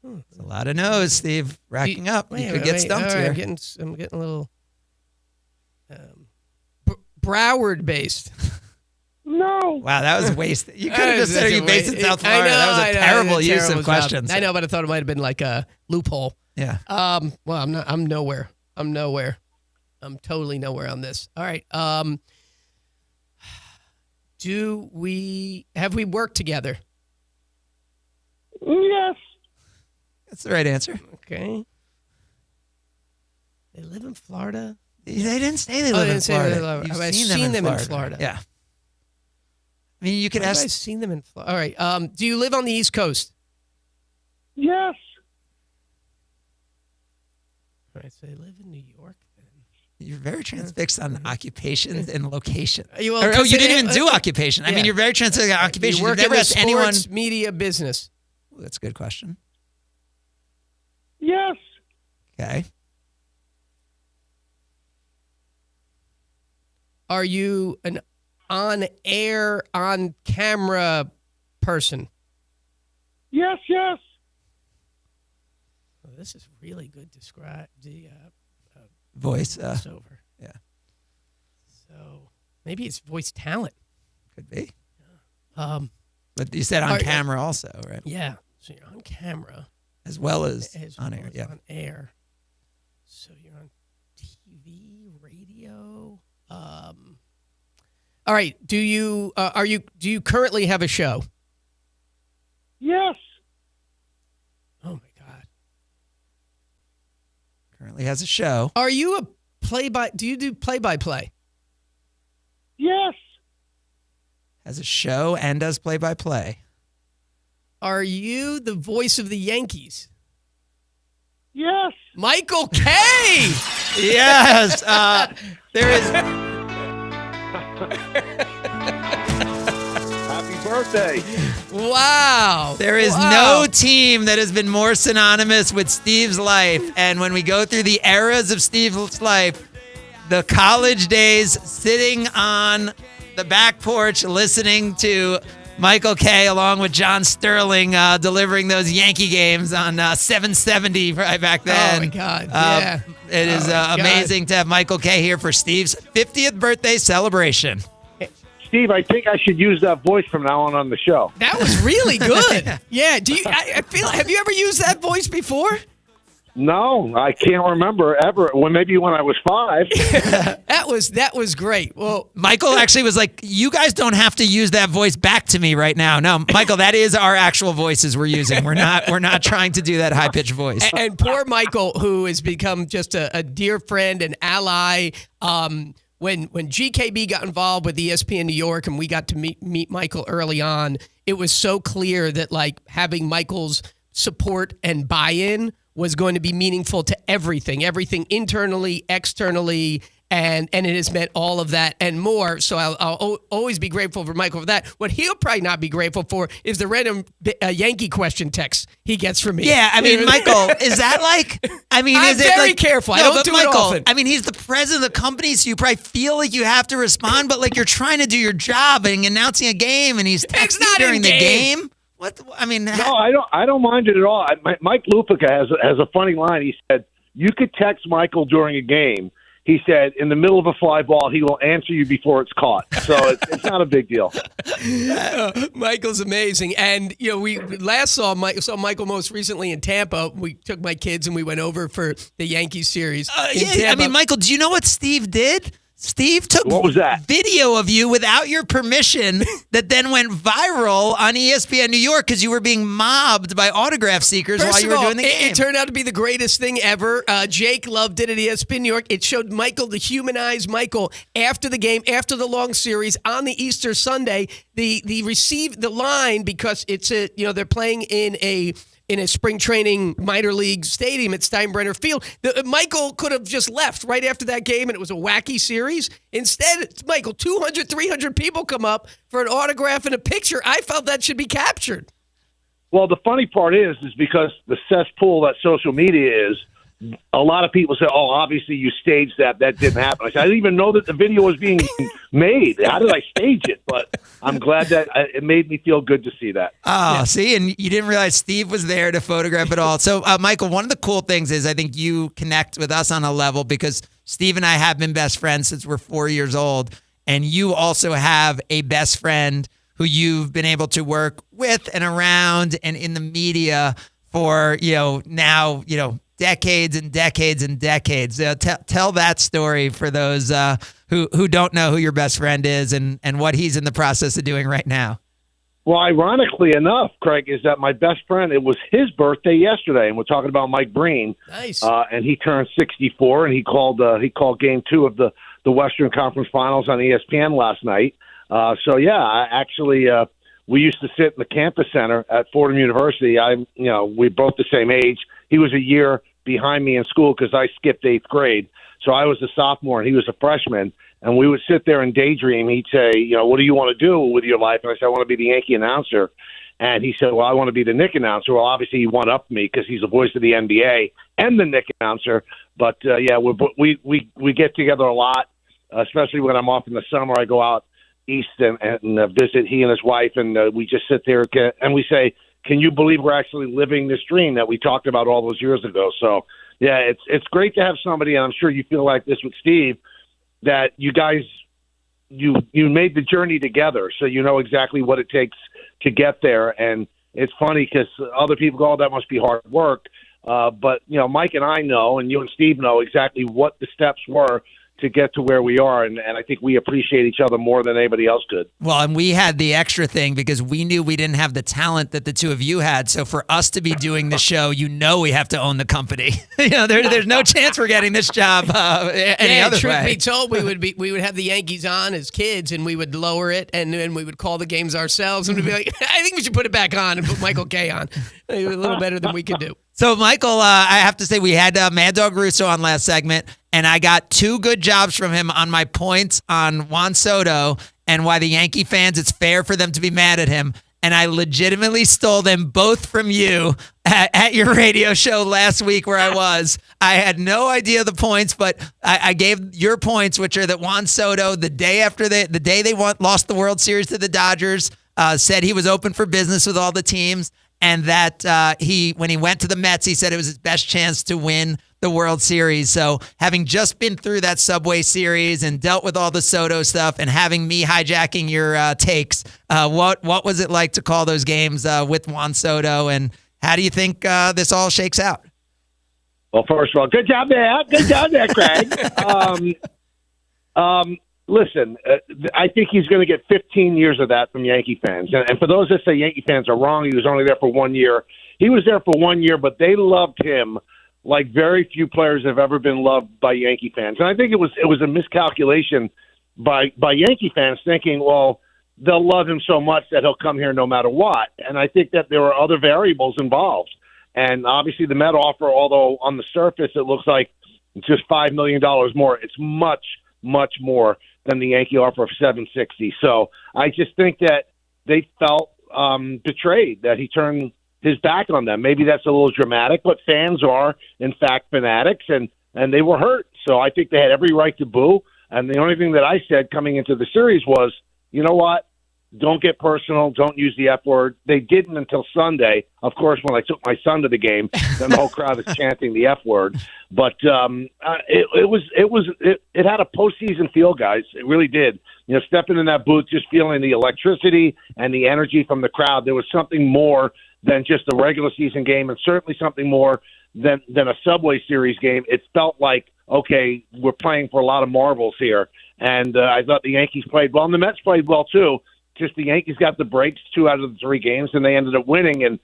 It's a lot of no's, Steve. Racking up. You could get stumped here.
I'm getting a little Broward based.
No.
Wow, that was a waste. You could have just said you based in South Florida. That was a terrible use of questions.
I know, but I thought it might have been like a loophole.
Yeah.
Well, I'm nowhere. I'm totally nowhere on this. All right. Have we worked together?
Yes.
That's the right answer.
Okay. They live in Florida.
They didn't say they live in Florida.
Have I seen them in Florida?
Yeah. I mean, you could ask.
I've seen them in Florida. All right. Do you live on the East Coast?
Yes.
All right. So they live in New York.
You're very transfixed on occupations and location.
You
didn't even do occupation. I mean, you're very transfixed on occupation.
You work
never
in the
asked anyone.
sports media business.
Ooh, that's a good question.
Yes.
Okay.
Are you an on-air, on-camera person?
Yes.
Oh, this is really good. Describe the
voice.
Over.
Yeah.
So maybe it's voice talent.
Could be.
But
you said on camera also, right?
Yeah. So you're on camera.
As well as on air. Yeah.
On air. So you're on TV, radio. All right. Do you currently have a show?
Yes.
Oh my God.
Currently has a show.
Are you a do you do play-by-play?
Yes.
Has a show and does play-by-play.
Are you the voice of the Yankees?
Yes.
Michael K.
Yes. There is.
Happy birthday.
Wow.
There is no team that has been more synonymous with Steve's life. And when we go through the eras of Steve's life, the college days, sitting on the back porch listening to Michael K. along with John Sterling delivering those Yankee games on 770 right back then.
Oh, my God. Yeah.
It is amazing to have Michael K. here for Steve's 50th birthday celebration.
Steve, I think I should use that voice from now on the show.
That was really good. Yeah. Do you? I feel. Have you ever used that voice before?
No, I can't remember ever. Well, maybe when I was 5.
That was great. Well,
Michael actually was like, "You guys don't have to use that voice back to me right now." No, Michael, that is our actual voices we're using. We're not trying to do that high pitched voice.
And poor Michael, who has become just a dear friend and ally. When GKB got involved with ESPN New York and we got to meet Michael early on, it was so clear that like having Michael's support and buy-in was going to be meaningful to everything internally, externally, and it has meant all of that and more. So I'll always be grateful for Michael for that. What he'll probably not be grateful for is the random Yankee question text he gets from me.
Yeah, I mean, Michael, is that like? I mean,
I'm
is it
very
like,
careful.
No,
I don't
but
do
Michael,
it often.
I mean, he's the president of the company, so you probably feel like you have to respond, but like you're trying to do your job and announcing a game, and he's texting during the game. What? I mean,
no, I don't mind it at all. Mike Lupica has a funny line. He said you could text Michael during a game. He said, in the middle of a fly ball, he will answer you before it's caught. So it's not a big deal.
Michael's amazing. And, you know, we last saw Michael most recently in Tampa. We took my kids and we went over for the Yankees series.
I mean, Michael, do you know what Steve did? Steve took
what was that?
Video of you without your permission that then went viral on ESPN New York because you were being mobbed by autograph seekers while you were doing the game.
It turned out to be the greatest thing ever. Jake loved it at ESPN New York. It showed Michael, the humanized Michael, after the game, after the long series on the Easter Sunday. The line because it's they're playing in a spring training minor league stadium at Steinbrenner Field. Michael could have just left right after that game, and it was a wacky series. Instead, Michael, 200, 300 people come up for an autograph and a picture. I felt that should be captured.
Well, the funny part is because the cesspool that social media is, a lot of people say, "Oh, obviously you staged that. That didn't happen." I said, "I didn't even know that the video was being made. How did I stage it?" But I'm glad that it made me feel good to see that.
Oh, see, and you didn't realize Steve was there to photograph it all. So, Michael, one of the cool things is I think you connect with us on a level because Steve and I have been best friends since we're 4 years old, and you also have a best friend who you've been able to work with and around and in the media for, now, decades and decades and decades. Tell that story for those who don't know who your best friend is and what he's in the process of doing right now.
Well, ironically enough, Craig, is that my best friend, it was his birthday yesterday, and we're talking about Mike Breen.
Nice.
And he turned 64, and he called Game 2 of the Western Conference Finals on ESPN last night. We used to sit in the campus center at Fordham University. We're both the same age. He was a year behind me in school because I skipped 8th grade. So I was a sophomore and he was a freshman. And we would sit there and daydream. He'd say, what do you want to do with your life? And I said, I want to be the Yankee announcer. And he said, well, I want to be the Knick announcer. Well, obviously he one-upped me because he's the voice of the NBA and the Knick announcer. But, we get together a lot, especially when I'm off in the summer. I go out east and visit he and his wife, and we just sit there and we say, can you believe we're actually living this dream that we talked about all those years ago? So, yeah, it's great to have somebody, and I'm sure you feel like this with Steve, that you guys, you made the journey together, so you know exactly what it takes to get there. And it's funny because other people go, oh, that must be hard work. But, Mike and I know, and you and Steve know exactly what the steps were to get to where we are, and I think we appreciate each other more than anybody else could.
Well, and we had the extra thing because we knew we didn't have the talent that the two of you had. So for us to be doing the show, we have to own the company. There's no chance we're getting this job any other
truth
way.
Be told, we would have the Yankees on as kids, and we would lower it, and then we would call the games ourselves, and we'd be like, I think we should put it back on and put Michael K on. A little better than we could do.
So, Michael, I have to say we had Mad Dog Russo on last segment, and I got 2 good jobs from him on my points on Juan Soto and why the Yankee fans, it's fair for them to be mad at him. And I legitimately stole them both from you at your radio show last week where I was. I had no idea the points, but I gave your points, which are that Juan Soto, the day they lost the World Series to the Dodgers, said he was open for business with all the teams. And that when he went to the Mets, he said it was his best chance to win the World Series. So having just been through that Subway Series and dealt with all the Soto stuff and having me hijacking your takes, what was it like to call those games with Juan Soto? And how do you think this all shakes out?
Well, first of all, good job there. Good job there, Craig. Listen, I think he's going to get 15 years of that from Yankee fans. And for those that say Yankee fans are wrong, he was only there for 1 year. He was there for 1 year, but they loved him like very few players have ever been loved by Yankee fans. And I think it was a miscalculation by Yankee fans thinking, well, they'll love him so much that he'll come here no matter what. And I think that there were other variables involved. And obviously the Met offer, although on the surface it looks like just $5 million more, it's much, much more than the Yankee offer of $760. So I just think that they felt betrayed, that he turned his back on them. Maybe that's a little dramatic, but fans are, in fact, fanatics, and they were hurt. So I think they had every right to boo. And the only thing that I said coming into the series was, you know what? Don't get personal. Don't use the F word. They didn't until Sunday. Of course, when I took my son to the game, then the whole crowd is chanting the F word. But it had a postseason feel, guys. It really did. Stepping in that booth, just feeling the electricity and the energy from the crowd. There was something more than just a regular season game, and certainly something more than a Subway Series game. It felt like, okay, we're playing for a lot of marbles here. And I thought the Yankees played well, and the Mets played well too. Just the Yankees got the breaks 2 out of the 3 games, and they ended up winning. And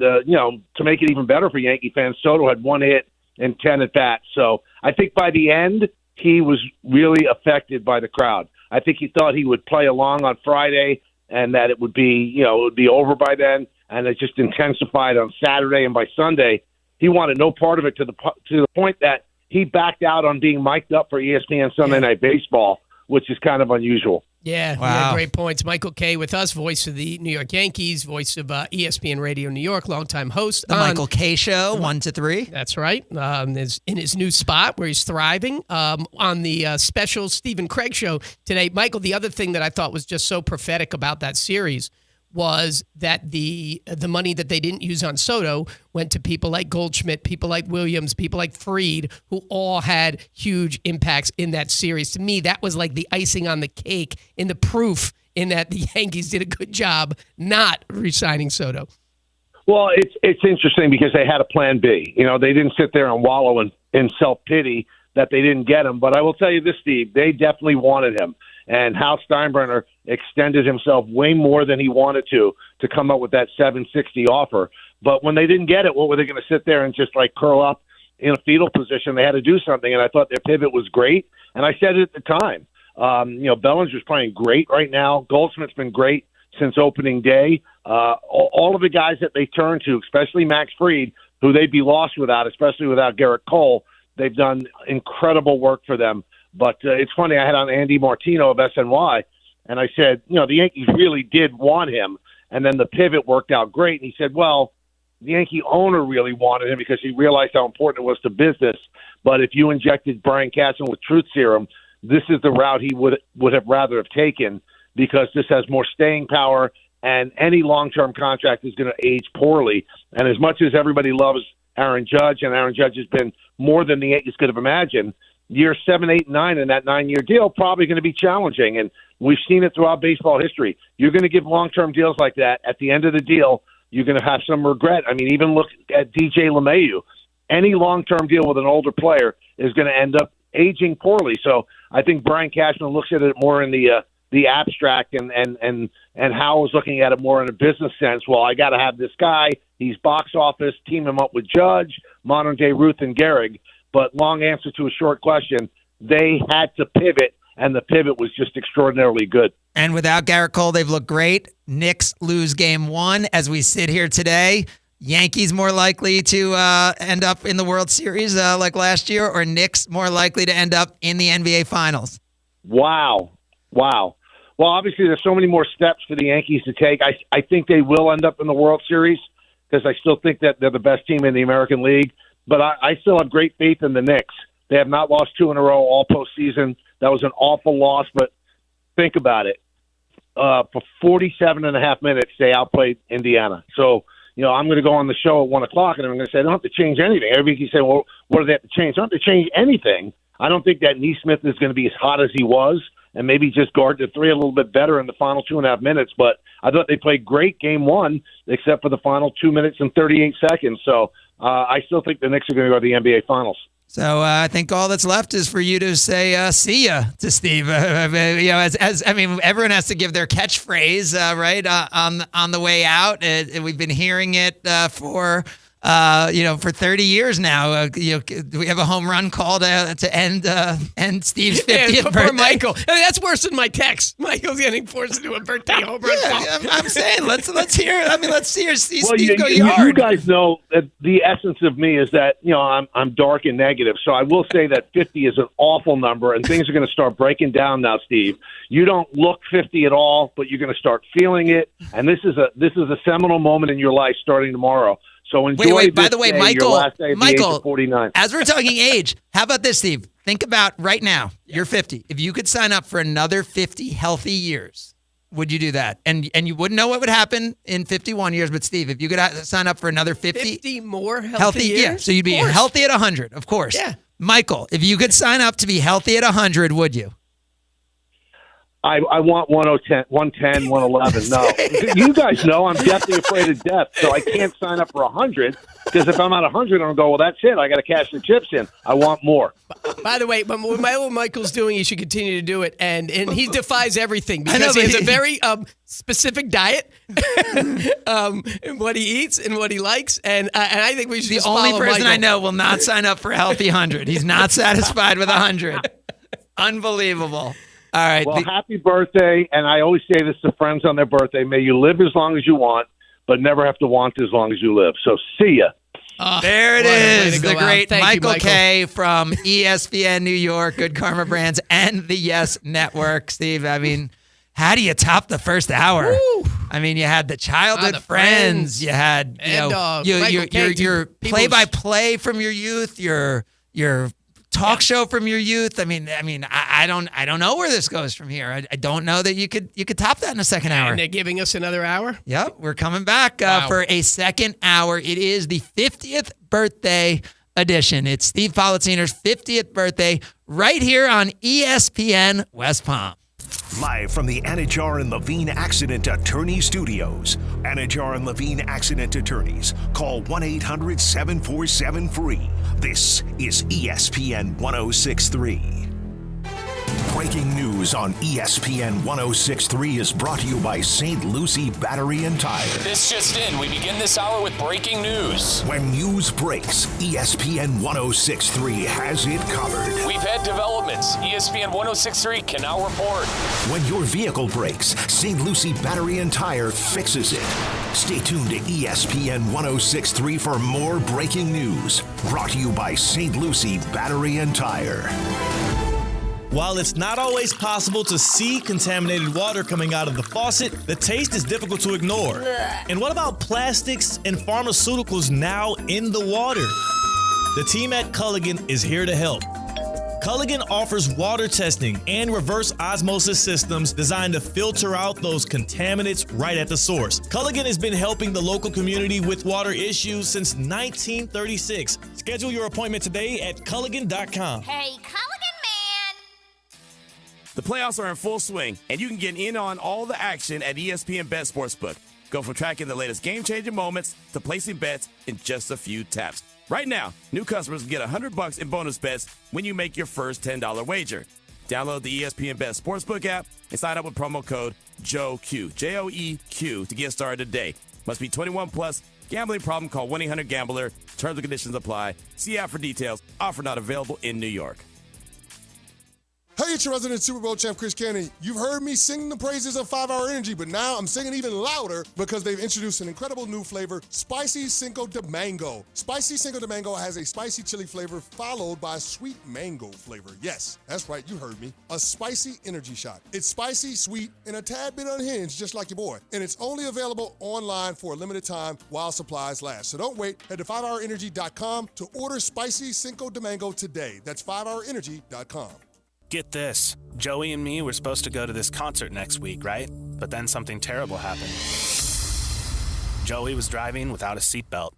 to make it even better for Yankee fans, Soto had 1 hit and 10 at bats. So I think by the end, he was really affected by the crowd. I think he thought he would play along on Friday and that it would be over by then. And it just intensified on Saturday, and by Sunday, he wanted no part of it to the point that he backed out on being mic'd up for ESPN Sunday Night Baseball, which is kind of unusual.
Yeah,
Wow.
great points. Michael Kay with us, voice of the New York Yankees, voice of ESPN Radio New York, longtime host.
The Michael Kay Show, 1 to 3.
That's right. Is in his new spot where he's thriving on the special Stephen Craig Show today. Michael, the other thing that I thought was just so prophetic about that series was that the money that they didn't use on Soto went to people like Goldschmidt, people like Williams, people like Fried, who all had huge impacts in that series. To me, that was like the icing on the cake in the proof in that the Yankees did a good job not re-signing Soto.
Well, it's interesting because they had a plan B. They didn't sit there and wallow in self-pity that they didn't get him. But I will tell you this, Steve, they definitely wanted him. And Hal Steinbrenner extended himself way more than he wanted to come up with that $760 offer. But when they didn't get it, what were they going to sit there and just like curl up in a fetal position? They had to do something, and I thought their pivot was great. And I said it at the time. Bellinger's playing great right now. Goldschmidt's been great since opening day. All of the guys that they turn to, especially Max Fried, who they'd be lost without, especially without Garrett Cole, they've done incredible work for them. But it's funny, I had on Andy Martino of SNY, and I said, the Yankees really did want him, and then the pivot worked out great. And he said, well, the Yankee owner really wanted him because he realized how important it was to business. But if you injected Brian Cashman with truth serum, this is the route he would have rather have taken because this has more staying power, and any long-term contract is going to age poorly. And as much as everybody loves Aaron Judge, and Aaron Judge has been more than the Yankees could have imagined, year 7, 8, 9 in that 9-year deal probably going to be challenging. And we've seen it throughout baseball history. You're going to give long-term deals like that. At the end of the deal, you're going to have some regret. I mean, even look at DJ LeMahieu. Any long-term deal with an older player is going to end up aging poorly. So I think Brian Cashman looks at it more in the abstract, and Hal was looking at it more in a business sense. Well, I got to have this guy. He's box office. Team him up with Judge, modern-day Ruth and Gehrig. But long answer to a short question, they had to pivot, and the pivot was just extraordinarily good.
And without Garrett Cole, they've looked great. Knicks lose game 1 as we sit here today. Yankees more likely to end up in the World Series like last year, or Knicks more likely to end up in the NBA Finals?
Wow. Well, obviously there's so many more steps for the Yankees to take. I think they will end up in the World Series because I still think that they're the best team in the American League. But I still have great faith in the Knicks. They have not lost 2 in a row all postseason. That was an awful loss, but think about it. For 47 and a half minutes, they outplayed Indiana. So, I'm going to go on the show at 1 o'clock, and I'm going to say, I don't have to change anything. Everybody can say, well, what do they have to change? I don't have to change anything. I don't think that Neesmith is going to be as hot as he was, and maybe just guard the 3 a little bit better in the final 2.5 minutes. But I thought they played great game 1, except for the final 2 minutes and 38 seconds. So I still think the Knicks are going to go to the NBA Finals.
So I think all that's left is for you to say "see ya" to Steve. Everyone has to give their catchphrase right on the way out. We've been hearing it for 30 years now. We have a home run call to end Steve's 50th birthday.
Poor Michael. I mean, that's worse than my text. Michael's getting forced into a birthday home run call.
I'm saying let's hear. Let's see Steve go
you
yard.
You guys know that the essence of me is that I'm dark and negative. So I will say that 50 is an awful number, and things are going to start breaking down now, Steve. You don't look 50 at all, but you're going to start feeling it. And this is a seminal moment in your life starting tomorrow. So enjoy.
Wait. By the way,
day,
Michael,
your last day at the age of 49.
As we're talking age, how about this, Steve? Think about right now. You're 50. If you could sign up for another 50 healthy years, would you do that? And you wouldn't know what would happen in 51 years. But Steve, if you could sign up for another 50
more healthy years,
yeah. So you'd be healthy at 100, of course.
Yeah.
Michael, if you could sign up to be healthy at 100, would you?
I want 110, 111. No. You guys know I'm deathly afraid of death, so I can't sign up for 100 because if I'm at 100, I'm going to go, well, that's it. I got to cash the chips in. I want more.
By the way, what Michael's doing, he should continue to do it. And he defies everything because he has a very specific diet and what he eats and what he likes. And I think we should
The only person I know will not sign up for a healthy 100. He's not satisfied with 100. Unbelievable. All right.
Well, happy birthday. And I always say this to friends on their birthday. May you live as long as you want, but never have to want as long as you live. So see ya.
There it is. The great Michael Kay from ESPN New York, Good Karma Brands, and the Yes Network. Steve, how do you top the first hour?
Woo!
I mean, you had the childhood
the
friends. You had your play-by-play from your youth. Your talk show from your youth. I mean, I don't know where this goes from here. I don't know that you could top that in a second hour.
And they're giving us another hour?
Yep, we're coming back for a second hour. It is the 50th birthday edition. It's Steve Politziner's 50th birthday right here on ESPN West Palm.
Live from the Anajar and Levine Accident Attorney Studios. Anajar and Levine Accident Attorneys. Call 1-800-747-FREE. This is ESPN 1063. Breaking news on ESPN 1063 is brought to you by St. Lucie Battery and Tire.
This just in, we begin this hour with breaking news.
When news breaks, ESPN 1063 has it covered.
We've had developments. ESPN 1063 can now report.
When your vehicle breaks, St. Lucie Battery and Tire fixes it. Stay tuned to ESPN 1063 for more breaking news. Brought to you by St. Lucie Battery and Tire.
While it's not always possible to see contaminated water coming out of the faucet, the taste is difficult to ignore. And what about plastics and pharmaceuticals now in the water? The team at Culligan is here to help. Culligan offers water testing and reverse osmosis systems designed to filter out those contaminants right at the source. Culligan has been helping the local community with water issues since 1936. Schedule your appointment today at Culligan.com.
Hey, Culligan!
The playoffs are in full swing, and you can get in on all the action at ESPN Bet Sportsbook. Go from tracking the latest game-changing moments to placing bets in just a few taps. Right now, new customers can get $100 in bonus bets when you make your first $10 wager. Download the ESPN Bet Sportsbook app and sign up with promo code JOEQ, J-O-E-Q, to get started today. Must be 21 plus. Gambling problem? Call 1-800-GAMBLER. Terms and conditions apply. See app for details. Offer not available in New York.
Hey, it's your resident Super Bowl champ, Chris Cannon. You've heard me sing the praises of 5-Hour Energy, but now I'm singing even louder because they've introduced an incredible new flavor, Spicy Cinco de Mango. Spicy Cinco de Mango has a spicy chili flavor followed by a sweet mango flavor. Yes, that's right, you heard me. A spicy energy shot. It's spicy, sweet, and a tad bit unhinged, just like your boy. And it's only available online for a limited time while supplies last. So don't wait. Head to 5hourenergy.com to order Spicy Cinco de Mango today. That's 5hourenergy.com.
Get this. Joey and me were supposed to go to this concert next week, right? But then something terrible happened. Joey was driving without a seatbelt.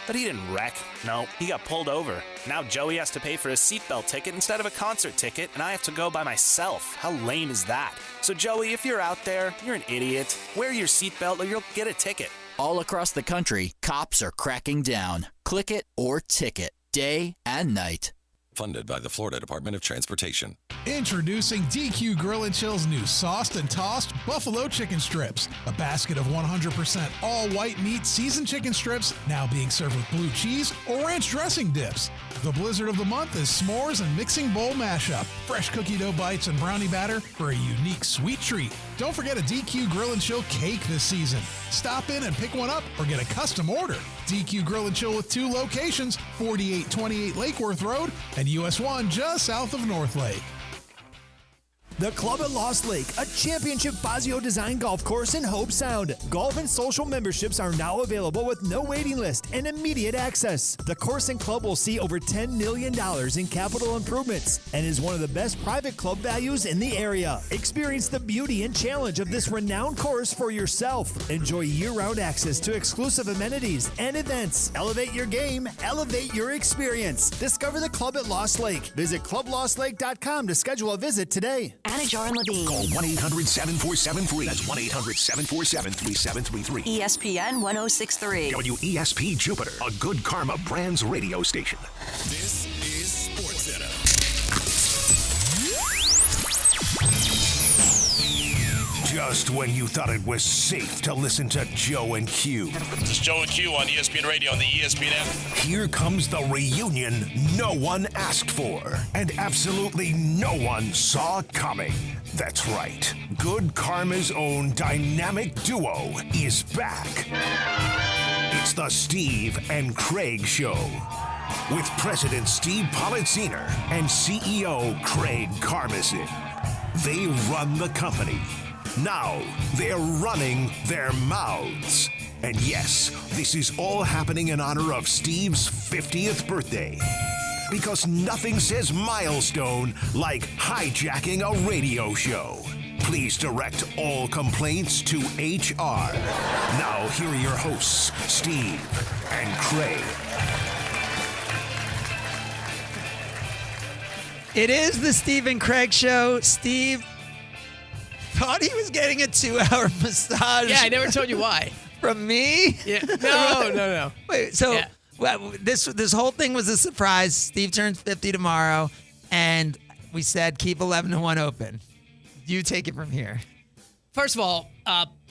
But he didn't wreck. No, he got pulled over. Now Joey has to pay for his seatbelt ticket instead of a concert ticket, and I have to go by myself. How lame is that? So Joey, if you're out there, you're an idiot. Wear your seatbelt or you'll get a ticket.
All across the country, cops are cracking down. Click it or ticket, day and night.
Funded by the Florida Department of Transportation.
Introducing DQ Grill and Chill's new sauced and tossed buffalo chicken strips. A basket of 100% all-white meat seasoned chicken strips now being served with blue cheese or ranch dressing dips. The blizzard of the month is s'mores and mixing bowl mashup. Fresh cookie dough bites and brownie batter for a unique sweet treat. Don't forget a DQ Grill and Chill cake this season. Stop in and pick one up or get a custom order. DQ Grill and Chill with 2 locations, 4828 Lake Worth Road and US 1 just south of North Lake.
The Club at Lost Lake, a championship Fazio design golf course in Hope Sound. Golf and social memberships are now available with no waiting list and immediate access. The course and club will see over $10 million in capital improvements and is one of the best private club values in the area. Experience the beauty and challenge of this renowned course for yourself. Enjoy year-round access to exclusive amenities and events. Elevate your game, elevate your experience. Discover the Club at Lost Lake. Visit clublostlake.com to schedule a visit today.
Anajar and Levine.
Call 1-800-747-FREE. That's 1-800-747-3733.
ESPN 1063.
WESP Jupiter, a Good Karma Brands radio station.
This is SportsCenter.
Just when you thought it was safe to listen to Joe and Q.
This is Joe and Q on ESPN Radio on the ESPN app.
Here comes the reunion no one asked for and absolutely no one saw coming. That's right. Good Karma's own dynamic duo is back. It's the Steve and Craig Show with President Steve Politziner and CEO Craig Karmazin. They run the company. Now they're running their mouths. And yes, this is all happening in honor of Steve's 50th birthday. Because nothing says milestone like hijacking a radio show. Please direct all complaints to HR. Now, here are your hosts, Steve and Craig.
It is the Steve and Craig Show. Steve thought he was getting a 2-hour massage.
Yeah, I never told you why.
From me?
Yeah. No.
Wait, so
Yeah.
well, this whole thing was a surprise. Steve turns 50 tomorrow, and we said keep 11 to 1 open. You take it from here.
First of all,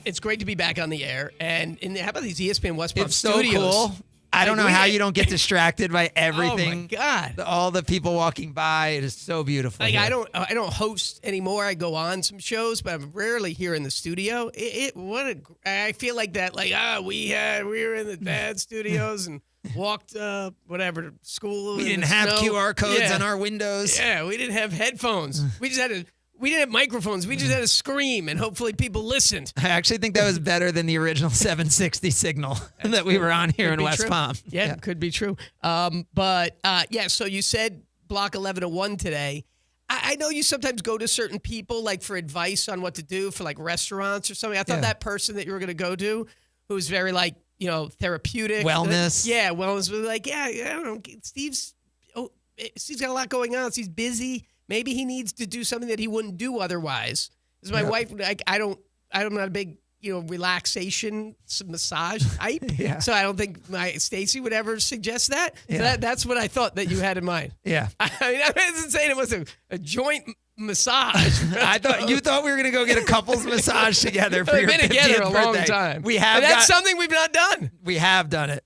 it's great to be back on the air. And how about these ESPN West Palm
It's so
studios?
cool. I don't know how you don't get distracted by everything.
Oh my God!
All the people walking by. It is so beautiful.
Like
here.
I don't host anymore. I go on some shows, but I'm rarely here in the studio. I feel like that. Like we were in the bad studios and walked whatever school.
We
in
didn't
the
have
snow.
QR codes
Yeah.
on our windows.
Yeah, we didn't have headphones. We didn't have microphones. We just had to scream, and hopefully people listened.
I actually think that was better than the original 760 signal that we were on here in West Palm.
Yeah, could be true. So you said block 11 to 1 today. I know you sometimes go to certain people like for advice on what to do for like restaurants or something. I thought that person that you were going to go to who's very like, therapeutic.
Wellness.
Wellness. Was like, I don't know. Steve's got a lot going on. He's busy. Maybe he needs to do something that he wouldn't do otherwise. Because my wife, I'm not a big, relaxation massage type.
Yeah.
So I don't think Stacy would ever suggest that.
Yeah.
So that's what I thought that you had in mind.
Yeah.
I wasn't saying it was a joint massage.
I thought you thought we were going to go get a couples massage together for
We've
your
been
50th
together a long
birthday.
time.
We have.
And that's something we've not done.
We have done it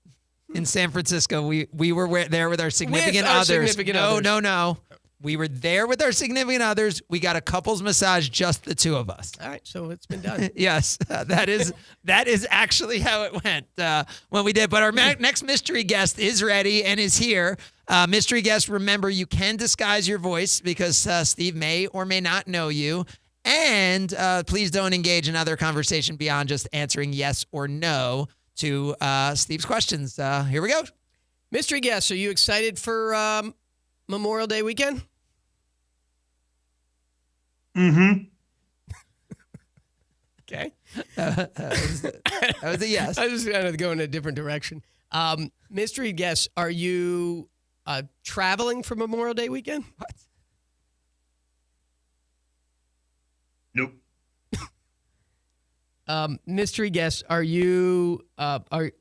in San Francisco. We were there with our significant
our
others.
significant others.
No. We were there with our significant others. We got a couples massage, just the two of us.
All right, so it's been done.
Yes, that is actually how it went when we did. But our next mystery guest is ready and is here. Mystery guest, remember, you can disguise your voice because Steve may or may not know you. And please don't engage in other conversation beyond just answering yes or no to Steve's questions. Here we go.
Mystery guest, are you excited for Memorial Day weekend?
Mm-hmm.
Okay.
That was a yes.
I was just going to go in a different direction. Mystery guest, are you traveling for Memorial Day weekend?
What?
Nope.
Mystery guest, are you Craig,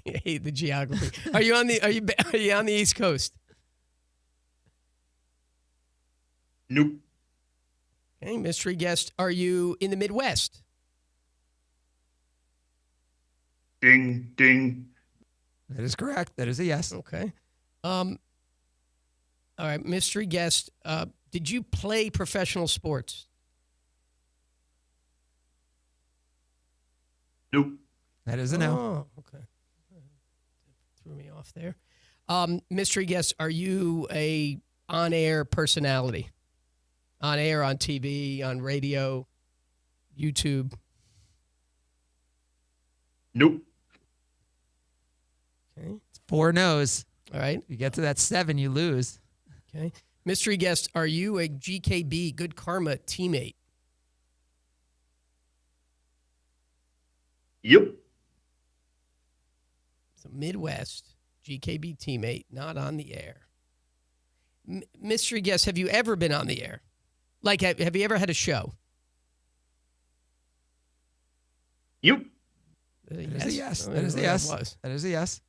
I hate the geography. Are you on the East Coast?
Nope.
Okay, mystery guest, are you in the Midwest?
Ding, ding.
That is correct. That is a yes.
Okay. All right, mystery guest, did you play professional sports?
Nope.
That is a no.
Oh, okay. Threw me off there. Mystery guest, are you a on-air personality? On air, on TV, on radio, YouTube?
Nope.
Okay.
It's 4 no's.
All right.
You get to that 7, you lose.
Okay. Mystery guest, are you a GKB, Good Karma teammate?
Yep.
So Midwest, GKB teammate, not on the air. Mystery guest, have you ever been on the air? Like, have you ever had a show?
Yep.
That is a yes.
Oh,
That is a
that
yes.
was.
That is a yes.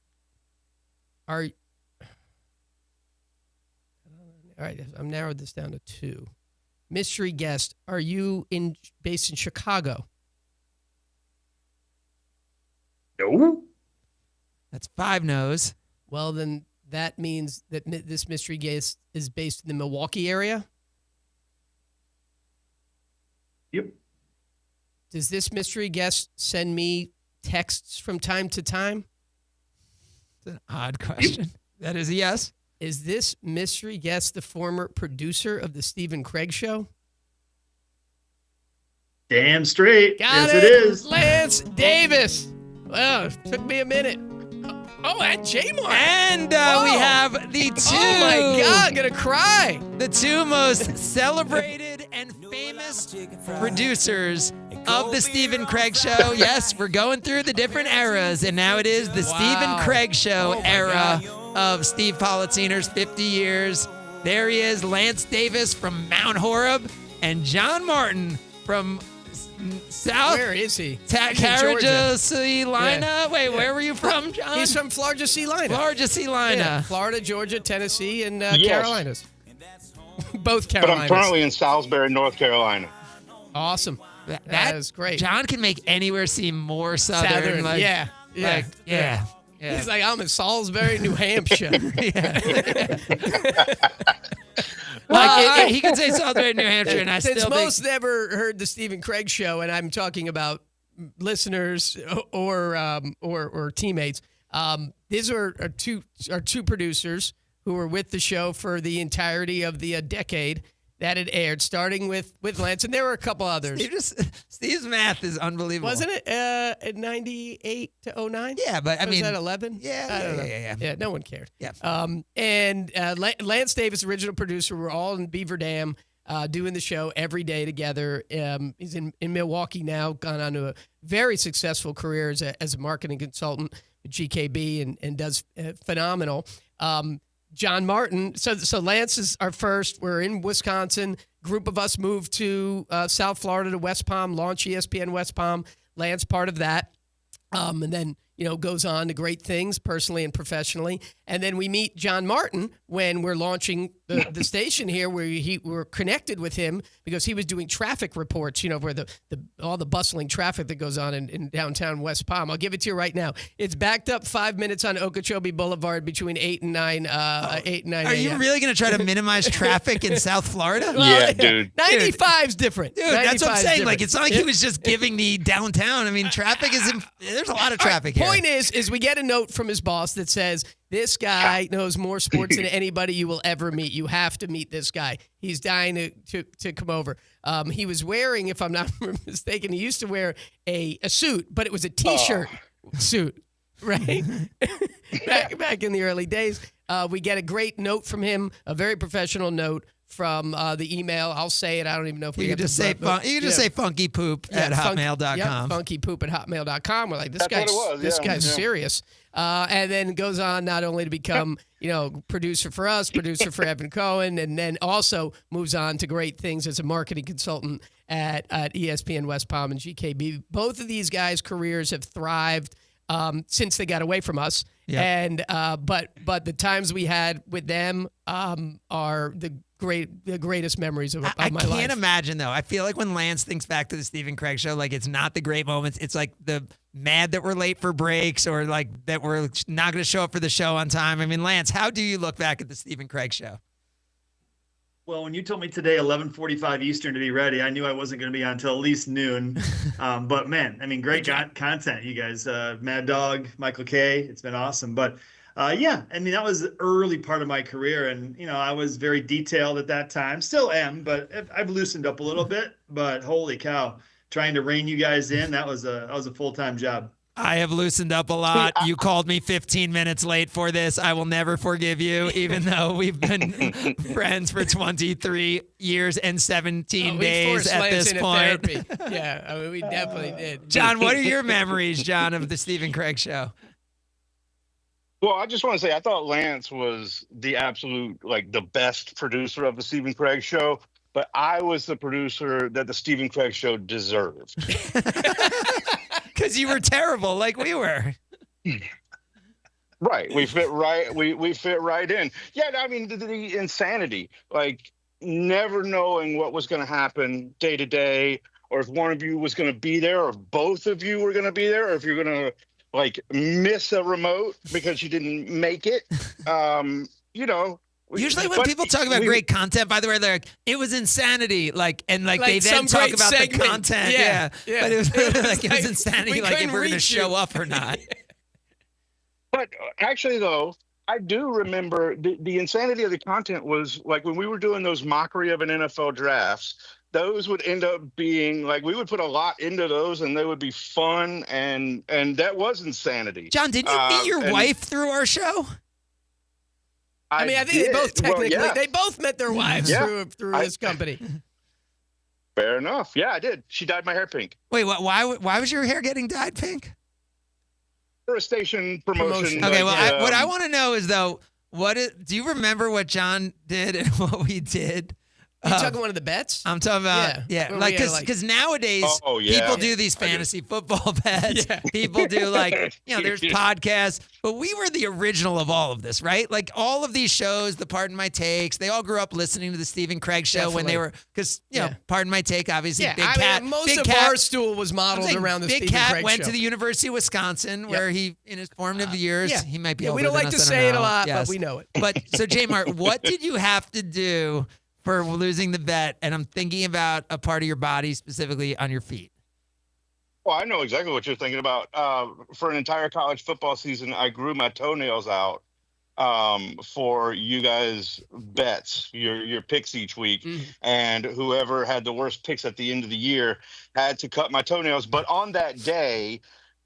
All right, I've narrowed this down to 2. Mystery guest, are you based in Chicago?
No.
That's 5 no's.
Well, then that means that this mystery guest is based in the Milwaukee area?
Yep.
Does this mystery guest send me texts from time to time?
It's an odd question. Yep. That is a yes.
Is this mystery guest the former producer of the Steve and Craig Show?
Damn straight.
Got
yes, it is.
Lance Davis. Well, it took me a minute. Oh, and J Martin.
And we have the two.
Oh my God, I'm gonna cry.
The two most celebrated and famous producers of the Stephen Craig Show. Yes, we're going through the different eras, and now it is the Stephen Craig Show era of Steve Politziner's 50 years. There he is, Lance Davis from Mount Horeb, and John Martin from South.
Where is he?
Carolina.
Yeah.
Wait, where were you from, John?
He's from Florida, Carolina.
Yeah,
Florida, Georgia, Tennessee, and
Yes.
Carolinas. Both
But
Carolinas.
I'm currently in Salisbury, North Carolina.
Awesome. That is great.
John can make anywhere seem more southern. Like,
yeah.
Like, yeah.
He's like, I'm in Salisbury, New Hampshire.
He could say Salisbury, New Hampshire, and I
Since
still
most never heard the Stephen Craig Show, and I'm talking about listeners or teammates, these are two producers who were with the show for the entirety of the decade that it aired, starting with Lance, and there were a couple others.
Steve's math is unbelievable.
Wasn't it at 98 to 09?
Yeah, but I mean,
was that 11?
Yeah.
No one cared.
Yeah.
And Lance Davis, original producer, we're all in Beaver Dam doing the show every day together. He's in Milwaukee now, gone on to a very successful career as a marketing consultant with GKB and does phenomenal. John Martin. So Lance is our first. We're in Wisconsin. Group of us moved to South Florida to West Palm, launch ESPN West Palm. Lance part of that. And then, goes on to great things personally and professionally. And then we meet John Martin when we're launching the station here, where we're connected with him because he was doing traffic reports, where all the bustling traffic that goes on in downtown West Palm. I'll give it to you right now. It's backed up 5 minutes on Okeechobee Boulevard between 8 and 9
Are you really going to try to minimize traffic in South Florida?
Yeah, dude.
95's different.
Dude, that's what I'm saying.
Different.
Like, it's not like he was just giving the downtown. I mean, traffic there's a lot of traffic here.
Point is we get a note from his boss that says, this guy knows more sports than anybody you will ever meet. You have to meet this guy. He's dying to come over. He was wearing, if I'm not mistaken, he used to wear a suit, but it was a T-shirt suit, right? back in the early days. We get a great note from him, a very professional note from the email. I'll say it. I don't even know if we
You can just say funky poop at hotmail.com.
Yeah, funky poop at hotmail.com. We're like, this
That's what it was,
this
yeah,
guy's
yeah.
serious. And then goes on not only to become, producer for us, producer for Evan Cohen, and then also moves on to great things as a marketing consultant at ESPN West Palm and GKB. Both of these guys' careers have thrived since they got away from us.
Yep.
And but the times we had with them are the greatest memories of my life.
I can't imagine, though. I feel like when Lance thinks back to the Stephen Craig Show, like, it's not the great moments. It's like the mad that we're late for breaks or like that we're not going to show up for the show on time. I mean, Lance, how do you look back at the Stephen Craig Show?
Well, when you told me today 11:45 Eastern to be ready, I knew I wasn't going to be on until at least noon. But man, I mean, great content, you guys. Mad Dog, Michael K. It's been awesome. But yeah, I mean, that was the early part of my career, and I was very detailed at that time. Still am, but I've loosened up a little bit. But holy cow, trying to rein you guys in, that was a full-time job.
I have loosened up a lot. You called me 15 minutes late for this. I will never forgive you, even though we've been friends for 23 years and 17 days at this point.
Yeah, I mean, we definitely did.
John, what are your memories, John, of the Stephen Craig Show?
Well, I just want to say I thought Lance was the absolute, the best producer of the Stephen Craig Show, but I was the producer that the Stephen Craig Show deserved.
Because you were terrible, like we were.
Right, we fit right. We fit right in. Yeah, I mean the insanity, never knowing what was going to happen day to day, or if one of you was going to be there, or if both of you were going to be there, or if you're going to miss a remote because you didn't make it.
Usually when people talk about great content, by the way, they're like, it was insanity, they then talk about the content. Yeah. But it was it was insanity, if we're going to show up or not.
But actually, though, I do remember the insanity of the content was like when we were doing those mockery of an NFL drafts, those would end up being like, we would put a lot into those and they would be fun. And that was insanity.
John, did you meet your wife through our show?
I mean, I think they both technically, they both met their wives through this company.
Fair enough. Yeah, I did. She dyed my hair pink.
Wait, why was your hair getting dyed pink?
For a station promotion.
Okay, well, what I want to know is, though, do you remember what John did and what we did?
You talking one of the bets?
I'm talking about, like, because nowadays people do these fantasy football bets. People do, like, there's podcasts, but we were the original of all of this, right? Like, all of these shows, the Pardon My Takes, they all grew up listening to the Steve and Craig show when they were, because, Pardon My Take, obviously, Big Cat.
Most of Barstool was modeled around the
Big
Steve and Craig
Cat went
show.
to the University of Wisconsin, where he, in his formative years, he might be older
we don't
than
like to
us, I
say
don't
it a
know.
lot,
Yes.
but we know it.
But, so, J-Mart, what did you have to do for losing the bet? And I'm thinking about a part of your body, specifically on your feet.
Well, I know exactly what you're thinking about. For an entire college football season, I grew my toenails out for you guys' bets, your picks each week. And whoever had the worst picks at the end of the year had to cut my toenails. But on that day,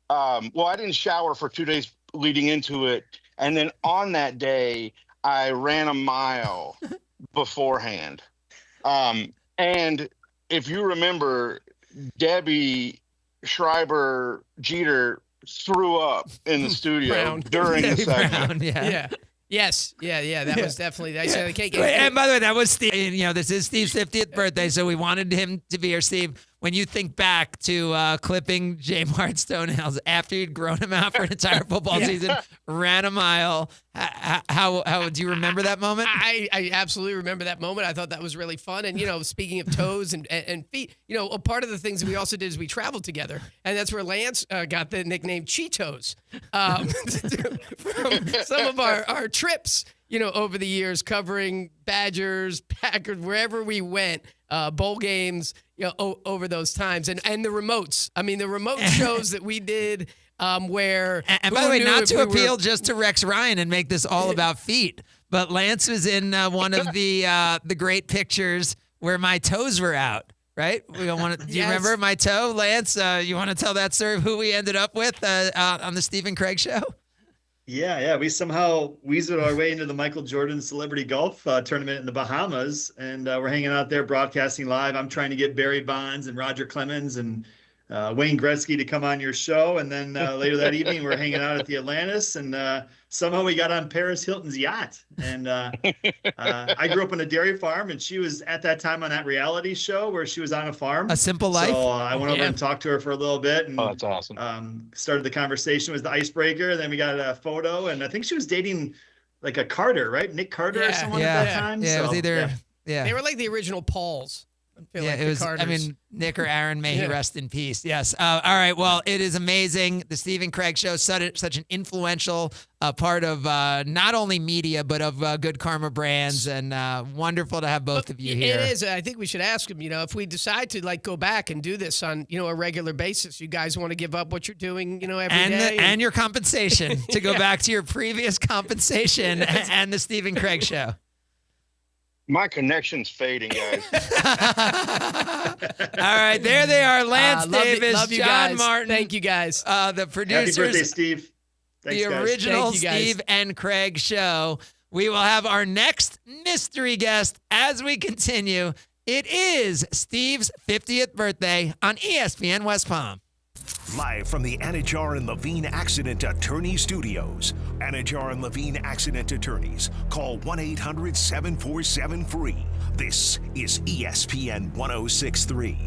I didn't shower for 2 days leading into it. And then on that day, I ran a mile beforehand. And if you remember, Debbie Schreiber Jeter threw up in the studio during the segment.
Yes. That was definitely. I said, "Okay."
And by the way, that was Steve. This is Steve's 50th birthday, so we wanted him to be here. Steve, when you think back to clipping J. Mart's toenails after you'd grown him out for an entire football season, ran a mile, how do you remember that moment?
I absolutely remember that moment. I thought that was really fun. And speaking of toes and feet, a part of the things that we also did is we traveled together, and that's where Lance got the nickname Cheetos from some of our trips. Over the years, covering Badgers, Packers, wherever we went, bowl games, over those times, and the remotes. I mean, the remote shows that we did, where.
And by the way, not to appeal just to Rex Ryan and make this all about feet, but Lance was in one of the great pictures where my toes were out. Right? Do you remember my toe, Lance? You want to tell that story of who we ended up with on the Steve and Craig show?
Yeah. We somehow weaseled our way into the Michael Jordan Celebrity Golf Tournament in the Bahamas, and we're hanging out there broadcasting live. I'm trying to get Barry Bonds and Roger Clemens and Wayne Gretzky to come on your show, and then later that evening we're hanging out at the Atlantis, and somehow we got on Paris Hilton's yacht. And I grew up on a dairy farm, and she was at that time on that reality show where she was on a farm.
A Simple Life.
So I went over and talked to her for a little bit, and
that's awesome.
Started the conversation, was the icebreaker, and then we got a photo, and I think she was dating like a Carter, right? Nick Carter or someone at that time.
Yeah, it was either. Yeah.
They were like the original Pauls.
It was. I mean, Nick or Aaron, may he rest in peace. Yes. All right. Well, it is amazing. The Steve and Craig show, such an influential part of not only media but of Good Karma Brands, and wonderful to have both of you here.
It is. I think we should ask them. If we decide to go back and do this on a regular basis, you guys want to give up what you're doing every day
and your compensation to go back to your previous compensation and the Steve and Craig show.
My connection's fading, guys.
All right, there they are. Lance Davis,
love you
John
guys.
Martin.
Thank you, guys.
The producers.
Happy birthday, Steve. Thanks,
the
guys.
original
Thank you, guys.
Steve and Craig show. We will have our next mystery guest as we continue. It is Steve's 50th birthday on ESPN West Palm.
Live from the Anajar and Levine Accident Attorney Studios. Anajar and Levine Accident Attorneys. Call 1-800-747-FREE. This is ESPN 1063.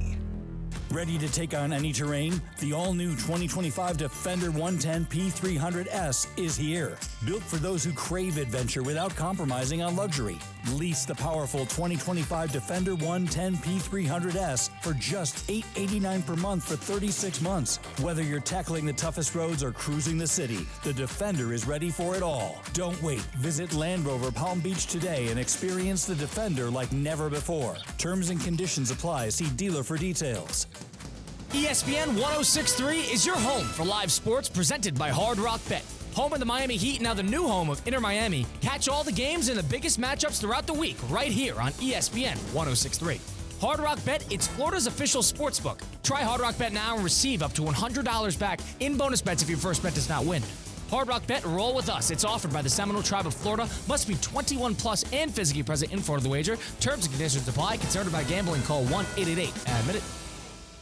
Ready to take on any terrain? The all-new 2025 Defender 110 P300S is here. Built for those who crave adventure without compromising on luxury. Lease the powerful 2025 Defender 110 P300S for just $889 per month for 36 months. Whether you're tackling the toughest roads or cruising the city, the Defender is ready for it all. Don't wait. Visit Land Rover Palm Beach today and experience the Defender like never before. Terms and conditions apply. See dealer for details.
ESPN 1063 is your home for live sports presented by Hard Rock Bet. home of the Miami Heat, now the new home of Inter Miami. Catch all the games and the biggest matchups throughout the week right here on ESPN 106.3. Hard Rock Bet, it's Florida's official sports book. Try Hard Rock Bet now and receive up to $100 back in bonus bets if your first bet does not win. Hard Rock Bet, roll with us. It's offered by the Seminole Tribe of Florida. Must be 21 plus and physically present in Florida the wager. Terms and conditions apply. Concerned about gambling? Call 1-888-ADMIT-IT.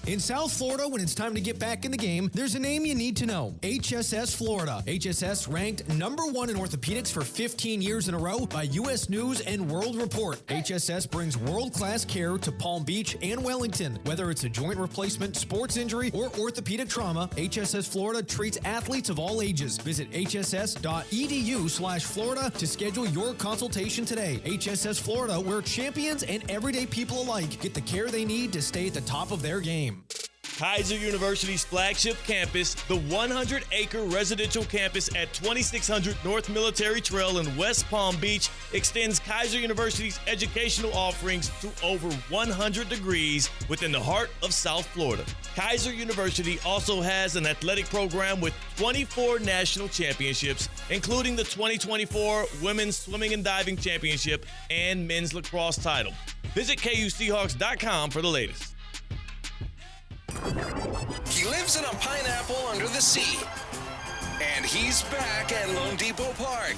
In South Florida, when it's time to get back in the game, there's a name you need to know. HSS Florida. HSS ranked #1 in orthopedics for 15 years in a row by U.S. News and World Report. HSS brings world-class care to Palm Beach and Wellington. Whether it's a joint replacement, sports injury, or orthopedic trauma, HSS Florida treats athletes of all ages. Visit hss.edu/Florida to schedule your consultation today. HSS Florida, where champions and everyday people alike get the care they need to stay at the top of their game.
Kaiser University's flagship campus, the 100-acre residential campus at 2600 North Military Trail in West Palm Beach, extends Kaiser University's educational offerings to over 100 degrees within the heart of South Florida. Kaiser University also has an athletic program with 24 national championships, including the 2024 Women's Swimming and Diving Championship and Men's Lacrosse title. Visit KUSeahawks.com for the latest.
He lives in a pineapple under the sea. And he's back at Lone Depot Park.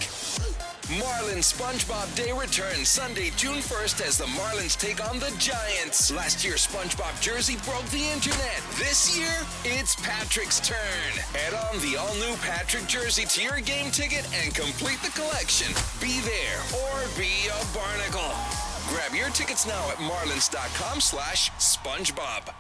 Marlins SpongeBob Day returns Sunday, June 1st as the Marlins take on the Giants. Last year's SpongeBob jersey broke the internet. This year, it's Patrick's turn. Add on the all-new Patrick jersey to your game ticket and complete the collection. Be there or be a barnacle. Grab your tickets now at marlins.com/SpongeBob.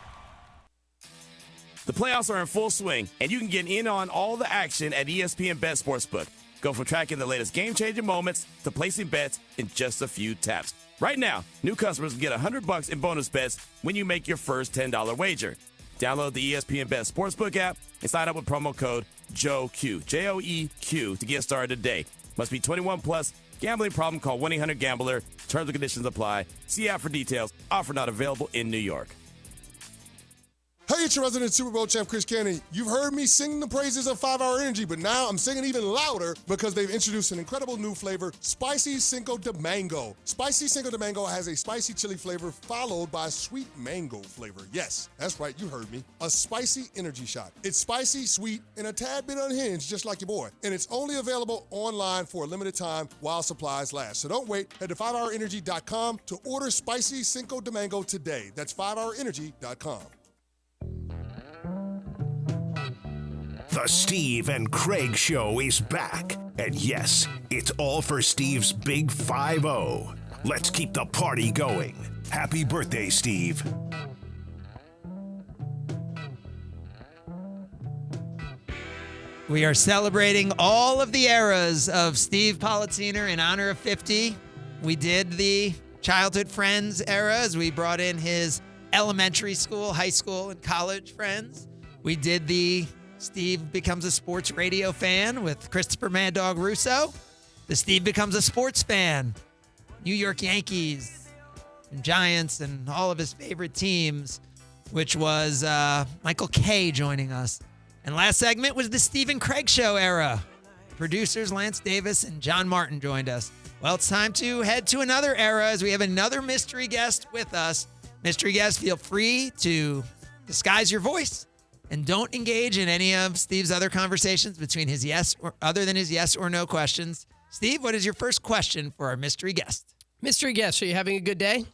The playoffs are in full swing, and you can get in on all the action at ESPN Bet Sportsbook. Go from tracking the latest game-changing moments to placing bets in just a few taps. Right now, new customers can get $100 in bonus bets when you make your first $10 wager. Download the ESPN Bet Sportsbook app and sign up with promo code JOEQ, J-O-E-Q, to get started today. Must be 21 plus. Gambling problem? Call 1-800-GAMBLER. Terms and conditions apply. See app for details. Offer not available in New York.
Hey, it's your resident Super Bowl champ, Chris Canny. You've heard me sing the praises of 5-Hour Energy, but now I'm singing even louder because they've introduced an incredible new flavor, Spicy Cinco de Mango. Spicy Cinco de Mango has a spicy chili flavor followed by a sweet mango flavor. Yes, that's right, you heard me. A spicy energy shot. It's spicy, sweet, and a tad bit unhinged, just like your boy. And it's only available online for a limited time while supplies last. So don't wait. Head to 5hourenergy.com to order Spicy Cinco de Mango today. That's 5hourenergy.com.
The Steve and Craig Show is back. And yes, it's all for Steve's Big 5-0. Let's keep the party going. Happy birthday, Steve.
We are celebrating all of the eras of Steve Politziner in honor of 50. We did the childhood friends era as we brought in his elementary school, high school, and college friends. We did the Steve becomes a sports radio fan with Christopher Mad Dog Russo. The Steve becomes a sports fan. New York Yankees and Giants and all of his favorite teams, which was Michael Kay joining us. And last segment was the Steve and Craig Show era. Producers Lance Davis and John Martin joined us. Well, it's time to head to another era as we have another mystery guest with us. Mystery guests, feel free to disguise your voice and don't engage in any of Steve's other conversations between his yes or other than his yes or no questions. Steve, what is your first question for our mystery guest?
Mystery guest, are you having a good day?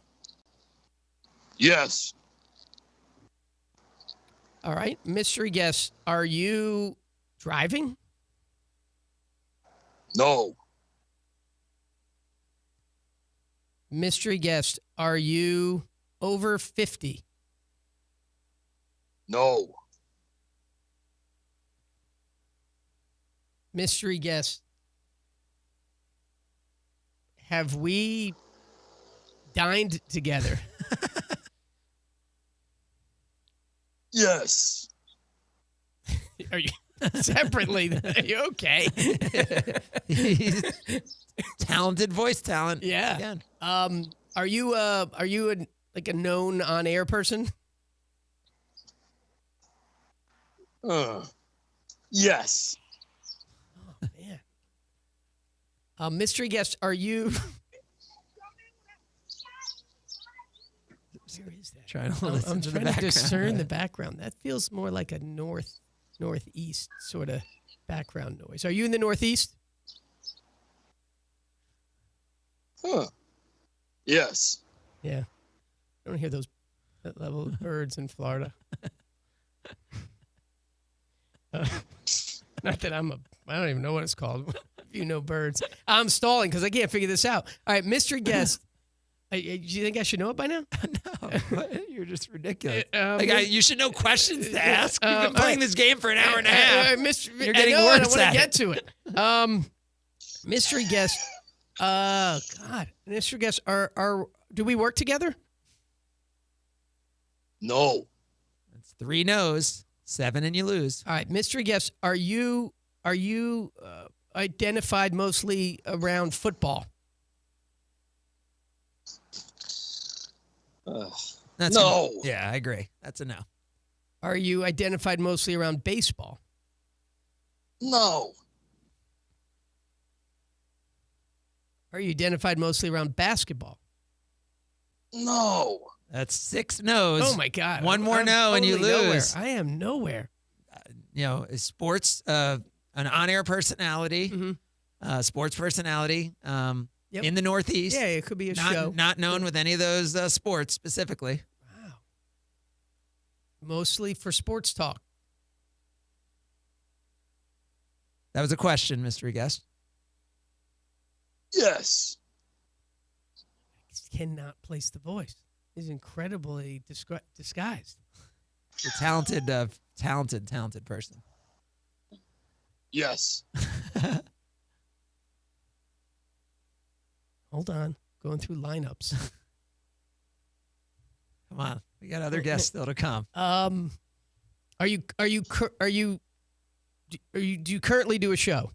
Yes.
All right. Mystery guest, are you driving?
No.
Mystery guest, are you over 50?
No.
Mystery guest, have we dined together?
Yes.
Are you separately? Are you okay?
Talented voice talent.
Yeah.
Again.
Are you a known on-air person?
Yes.
Mystery guest, are you? Where is that?
Trying to
I'm
listen to the
trying to
background.
discern the background. That feels more like a northeast sort of background noise. Are you in the Northeast?
Huh. Yes.
Yeah. I don't hear that level of birds in Florida. Not that I don't even know what it's called. If you know birds. I'm stalling because I can't figure this out. All right, mystery guest. Do you think I should know it by now?
No, you're just ridiculous.
You
should know questions to ask. You've been playing this game for an hour and a half. You're getting
I
worse
want to
at
get
it.
to it. Mystery guest. God, mystery guest. Do we work together?
No.
It's 3 no's, 7 and you lose.
All right, mystery guest. Are you identified mostly around football?
That's
no.
Yeah, I agree. That's a no.
Are you identified mostly around baseball?
No.
Are you identified mostly around basketball?
No.
That's 6 no's.
Oh my God!
One more
I'm
no and you
totally nowhere.
lose.
I am nowhere.
Is sports an on-air personality,
Mm-hmm.
sports personality in the Northeast.
Yeah, it could be a show.
Not known with any of those sports specifically.
Wow. Mostly for sports talk.
That was a question, mystery guest.
Yes.
Cannot place the voice. He's incredibly disguised.
A talented person.
Yes.
Hold on. Going through lineups.
Come on. We got other guests still to come.
Do you currently do a show?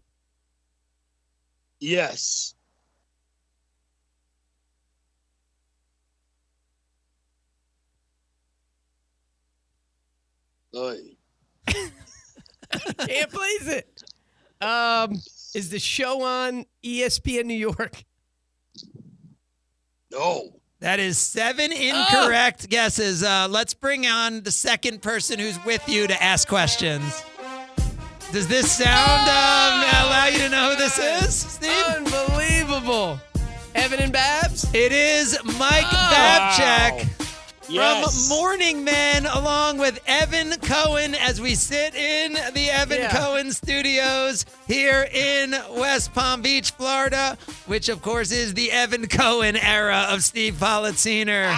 Yes.
Can't place it. Is the show on ESPN New York?
No.
That is 7 incorrect guesses. Let's bring on the second person who's with you to ask questions. Does this sound allow you to know who this is, Steve?
Unbelievable. Evan and Babs?
It is Mike Babchak.
Yes.
From Morning Men, along with Evan Cohen, as we sit in the Evan Cohen studios here in West Palm Beach, Florida, which, of course, is the Evan Cohen era of Steve Politziner.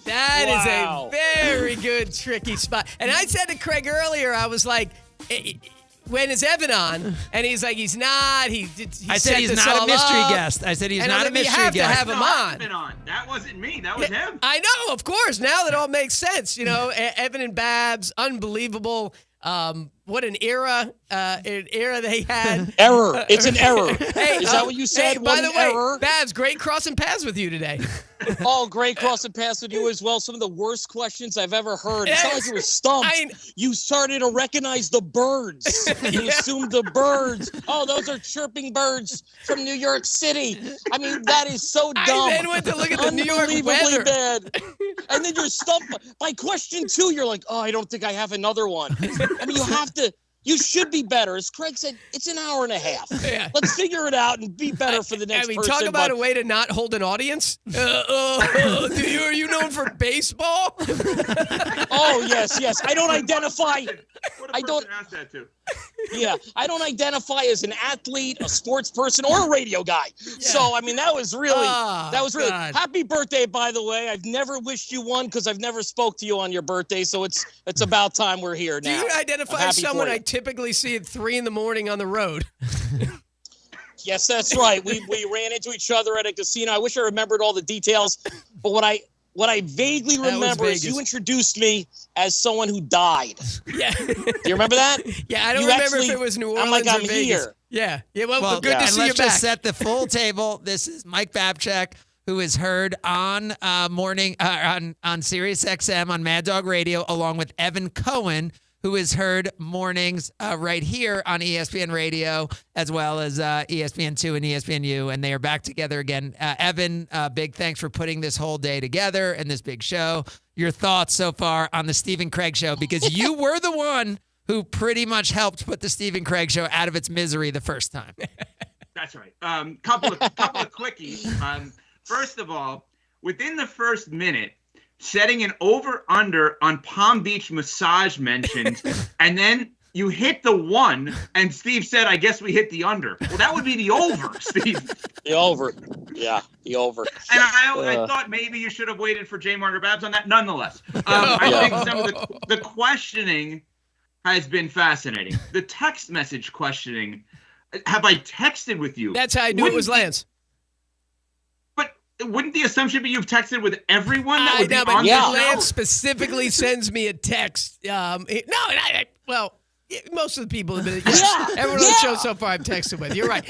That is a very good, tricky spot. And I said to Craig earlier, I was like, when is Evan on? And he's like, he's not.
I said he's not a mystery guest. I said he's not a mystery guest.
You have to have him on.
Been on. That wasn't me. That was him.
I know, of course. Now that all makes sense. You know, Evan and Babs, unbelievable. What an era they had.
Error. It's an error.
Hey,
is that what you said?
Hey, by the way,
error?
Babs, great crossing paths with you today.
Oh, great crossing paths with you as well. Some of the worst questions I've ever heard. It's not like you were stumped. You started to recognize the birds. You assumed the birds. Oh, those are chirping birds from New York City. I mean, that is so dumb.
I then went to look at the New York weather.
Bad. And then you're stumped by question 2. You're like, oh, I don't think I have another one. I mean, you should be better. As Craig said, it's an hour and a half.
Yeah.
Let's figure it out and be better for the next person.
Talk about a way to not hold an audience. Are you known for baseball?
Oh, yes. I don't identify.
I don't ask that to.
Yeah, I don't identify as an athlete, a sports person, or a radio guy. Yeah. So, I mean, that was really
God.
Happy birthday, by the way. I've never wished you one because I've never spoke to you on your birthday. So it's about time we're here now.
Do you identify as someone I typically see at 3 a.m. on the road?
Yes, that's right. We ran into each other at a casino. I wish I remembered all the details, but what I vaguely remember is you introduced me as someone who died.
Yeah.
Do you remember that?
Yeah, I don't remember if it was New Orleans or Vegas.
Here.
Yeah. Well, good to see you
let's
back.
just set the full table. This is Mike Babchak, who is heard on on Sirius XM on Mad Dog Radio, along with Evan Cohen, who is heard mornings right here on ESPN Radio, as well as ESPN2 and ESPNU, and they are back together again. Evan, big thanks for putting this whole day together and this big show. Your thoughts so far on the Stephen Craig Show, because you were the one who pretty much helped put the Stephen Craig Show out of its misery the first time.
That's right. Couple of quickies. First of all, within the first minute, setting an over-under on Palm Beach massage mentions, and then you hit the 1, and Steve said, I guess we hit the under. Well, that would be the over, Steve.
The over. Yeah, the over.
And I thought maybe you should have waited for J. Margaret Babs on that. Nonetheless, I think some of the questioning has been fascinating. The text message questioning. Have I texted with you?
That's how I knew it was Lance.
But wouldn't the assumption be you've texted with everyone that would be
but
on the show?
Lance specifically sends me a text. Most of the people admit it. Everyone on the show so far I've texted with. You're right.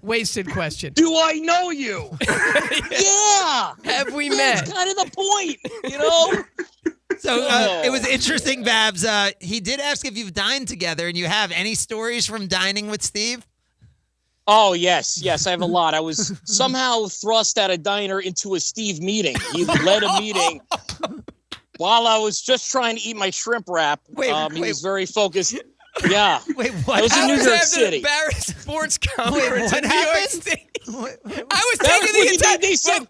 Wasted question.
Do I know you? Yeah.
Have we met?
That's kind of the point, you know?
So it was interesting, Babs. He did ask if you've dined together, and you have. Any stories from dining with Steve?
Oh, yes, I have a lot. I was somehow thrust at a diner into a Steve meeting. He led a meeting while I was just trying to eat my shrimp wrap. He was very focused. Yeah.
Wait, what?
I was in New York City.
Barrett Sports Conference
what
in New York
happened?
City. I was taking the entire...
They said...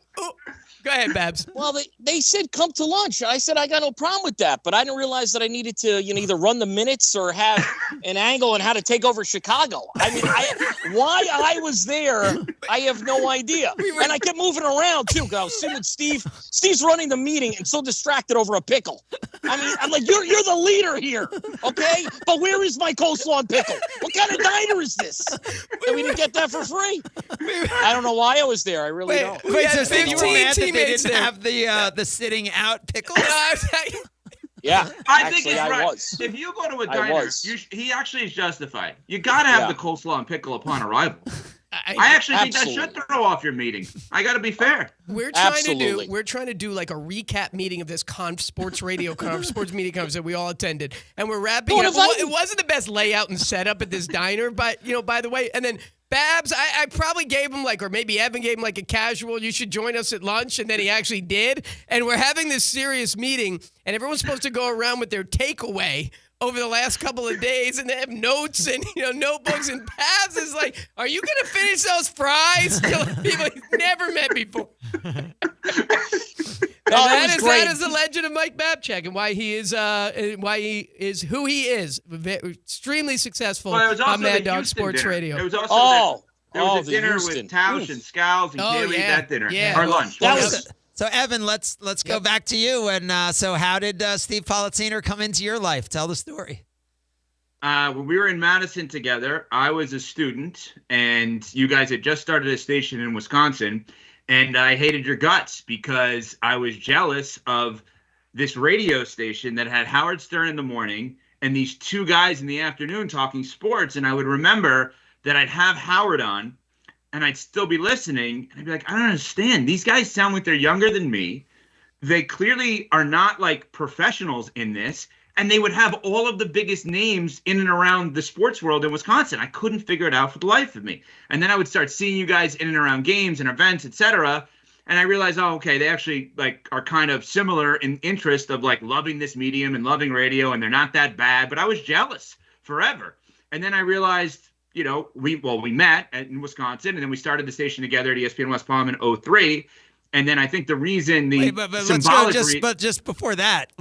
Go ahead, Babs.
Well, they said come to lunch. I said I got no problem with that, but I didn't realize that I needed to, either run the minutes or have an angle on how to take over Chicago. I mean, why I was there, I have no idea. And I kept moving around too. I was sitting with Steve. Steve's running the meeting and so distracted over a pickle. I mean, I'm like, you're the leader here, okay? But where is my coleslaw and pickle? What kind of diner is this? And we didn't get that for free. I don't know why I was there. I really don't.
Wait, so Steve, you were mad that they
teammates
didn't
there.
have the sitting out pickles?
Yeah,
I think
actually,
he's
I
right.
was.
If you go to a
I
diner,
was.
he actually is justified. You got to have the coleslaw and pickle upon arrival. I actually think that should throw off your meeting. I got to be fair.
We're trying to do like a recap meeting of this sports radio sports media conference that we all attended, and we're wrapping it up. It wasn't the best layout and setup at this diner, but by the way, and then Babs, I probably gave him or maybe Evan gave him a casual, you should join us at lunch, and then he actually did. And we're having this serious meeting, and everyone's supposed to go around with their takeaway over the last couple of days, and they have notes and notebooks, and Babs is like, are you going to finish those fries? People he's never met before. That is the legend of Mike Babchak and why he is who he is. Extremely successful on Mad Dog Sports Radio.
There was also a dinner with Tausch and Scowls and Gary, that dinner. Our lunch.
So, Evan, let's go back to you. And so how did Steve Politziner come into your life? Tell the story.
When we were in Madison together, I was a student, and you guys had just started a station in Wisconsin, and I hated your guts because I was jealous of this radio station that had Howard Stern in the morning and these two guys in the afternoon talking sports. And I would remember that I'd have Howard on, and I'd still be listening, and I'd be like, I don't understand. These guys sound like they're younger than me. They clearly are not professionals in this. And they would have all of the biggest names in and around the sports world in Wisconsin. I couldn't figure it out for the life of me. And then I would start seeing you guys in and around games and events, etc. And I realized, oh, okay, they actually are kind of similar in interest of loving this medium and loving radio, and they're not that bad. But I was jealous forever. And then I realized, we met in Wisconsin, and then we started the station together at ESPN West Palm in 2003. And then I think the reason
but just before that,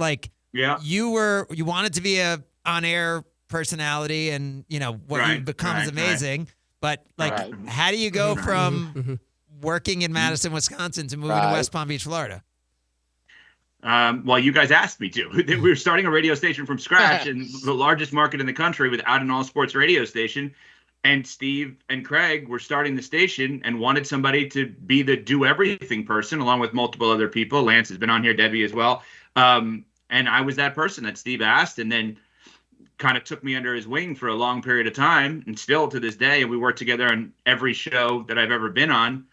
yeah,
you wanted to be a on-air personality, and what you've become is amazing. But how do you go from working in Madison, Wisconsin, to moving to West Palm Beach, Florida?
Well, you guys asked me to. We were starting a radio station from scratch in the largest market in the country without an all-sports radio station. And Steve and Craig were starting the station and wanted somebody to be the do-everything person, along with multiple other people. Lance has been on here, Debbie as well. And I was that person that Steve asked, and then kind of took me under his wing for a long period of time, and still to this day, we work together on every show that I've ever been on.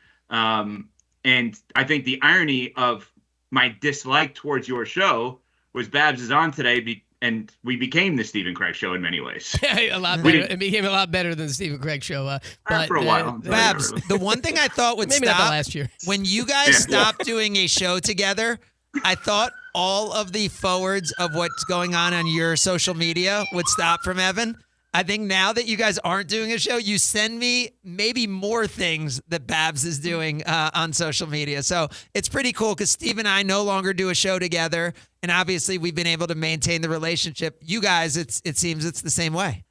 And I think the irony of my dislike towards your show was Babs is on today and we became the Steve and Craig Show in many ways.
A lot better. It became a lot better than the Steve and Craig Show. But
for a while.
Babs, the one thing I thought would
maybe
stop
not the last year.
when you guys stopped doing a show together, I thought all of the forwards of what's going on your social media would stop from Evan. I think now that you guys aren't doing a show, you send me maybe more things that Babs is doing on social media. So it's pretty cool because Steve and I no longer do a show together. And obviously we've been able to maintain the relationship. You guys, it seems it's the same way.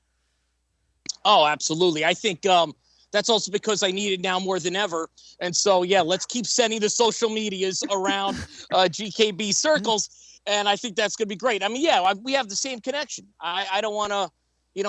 Oh, absolutely. I think that's also because I need it now more than ever. And so, yeah, let's keep sending the social medias around GKB circles. And I think that's going to be great. I mean, yeah, we have the same connection. I don't want to,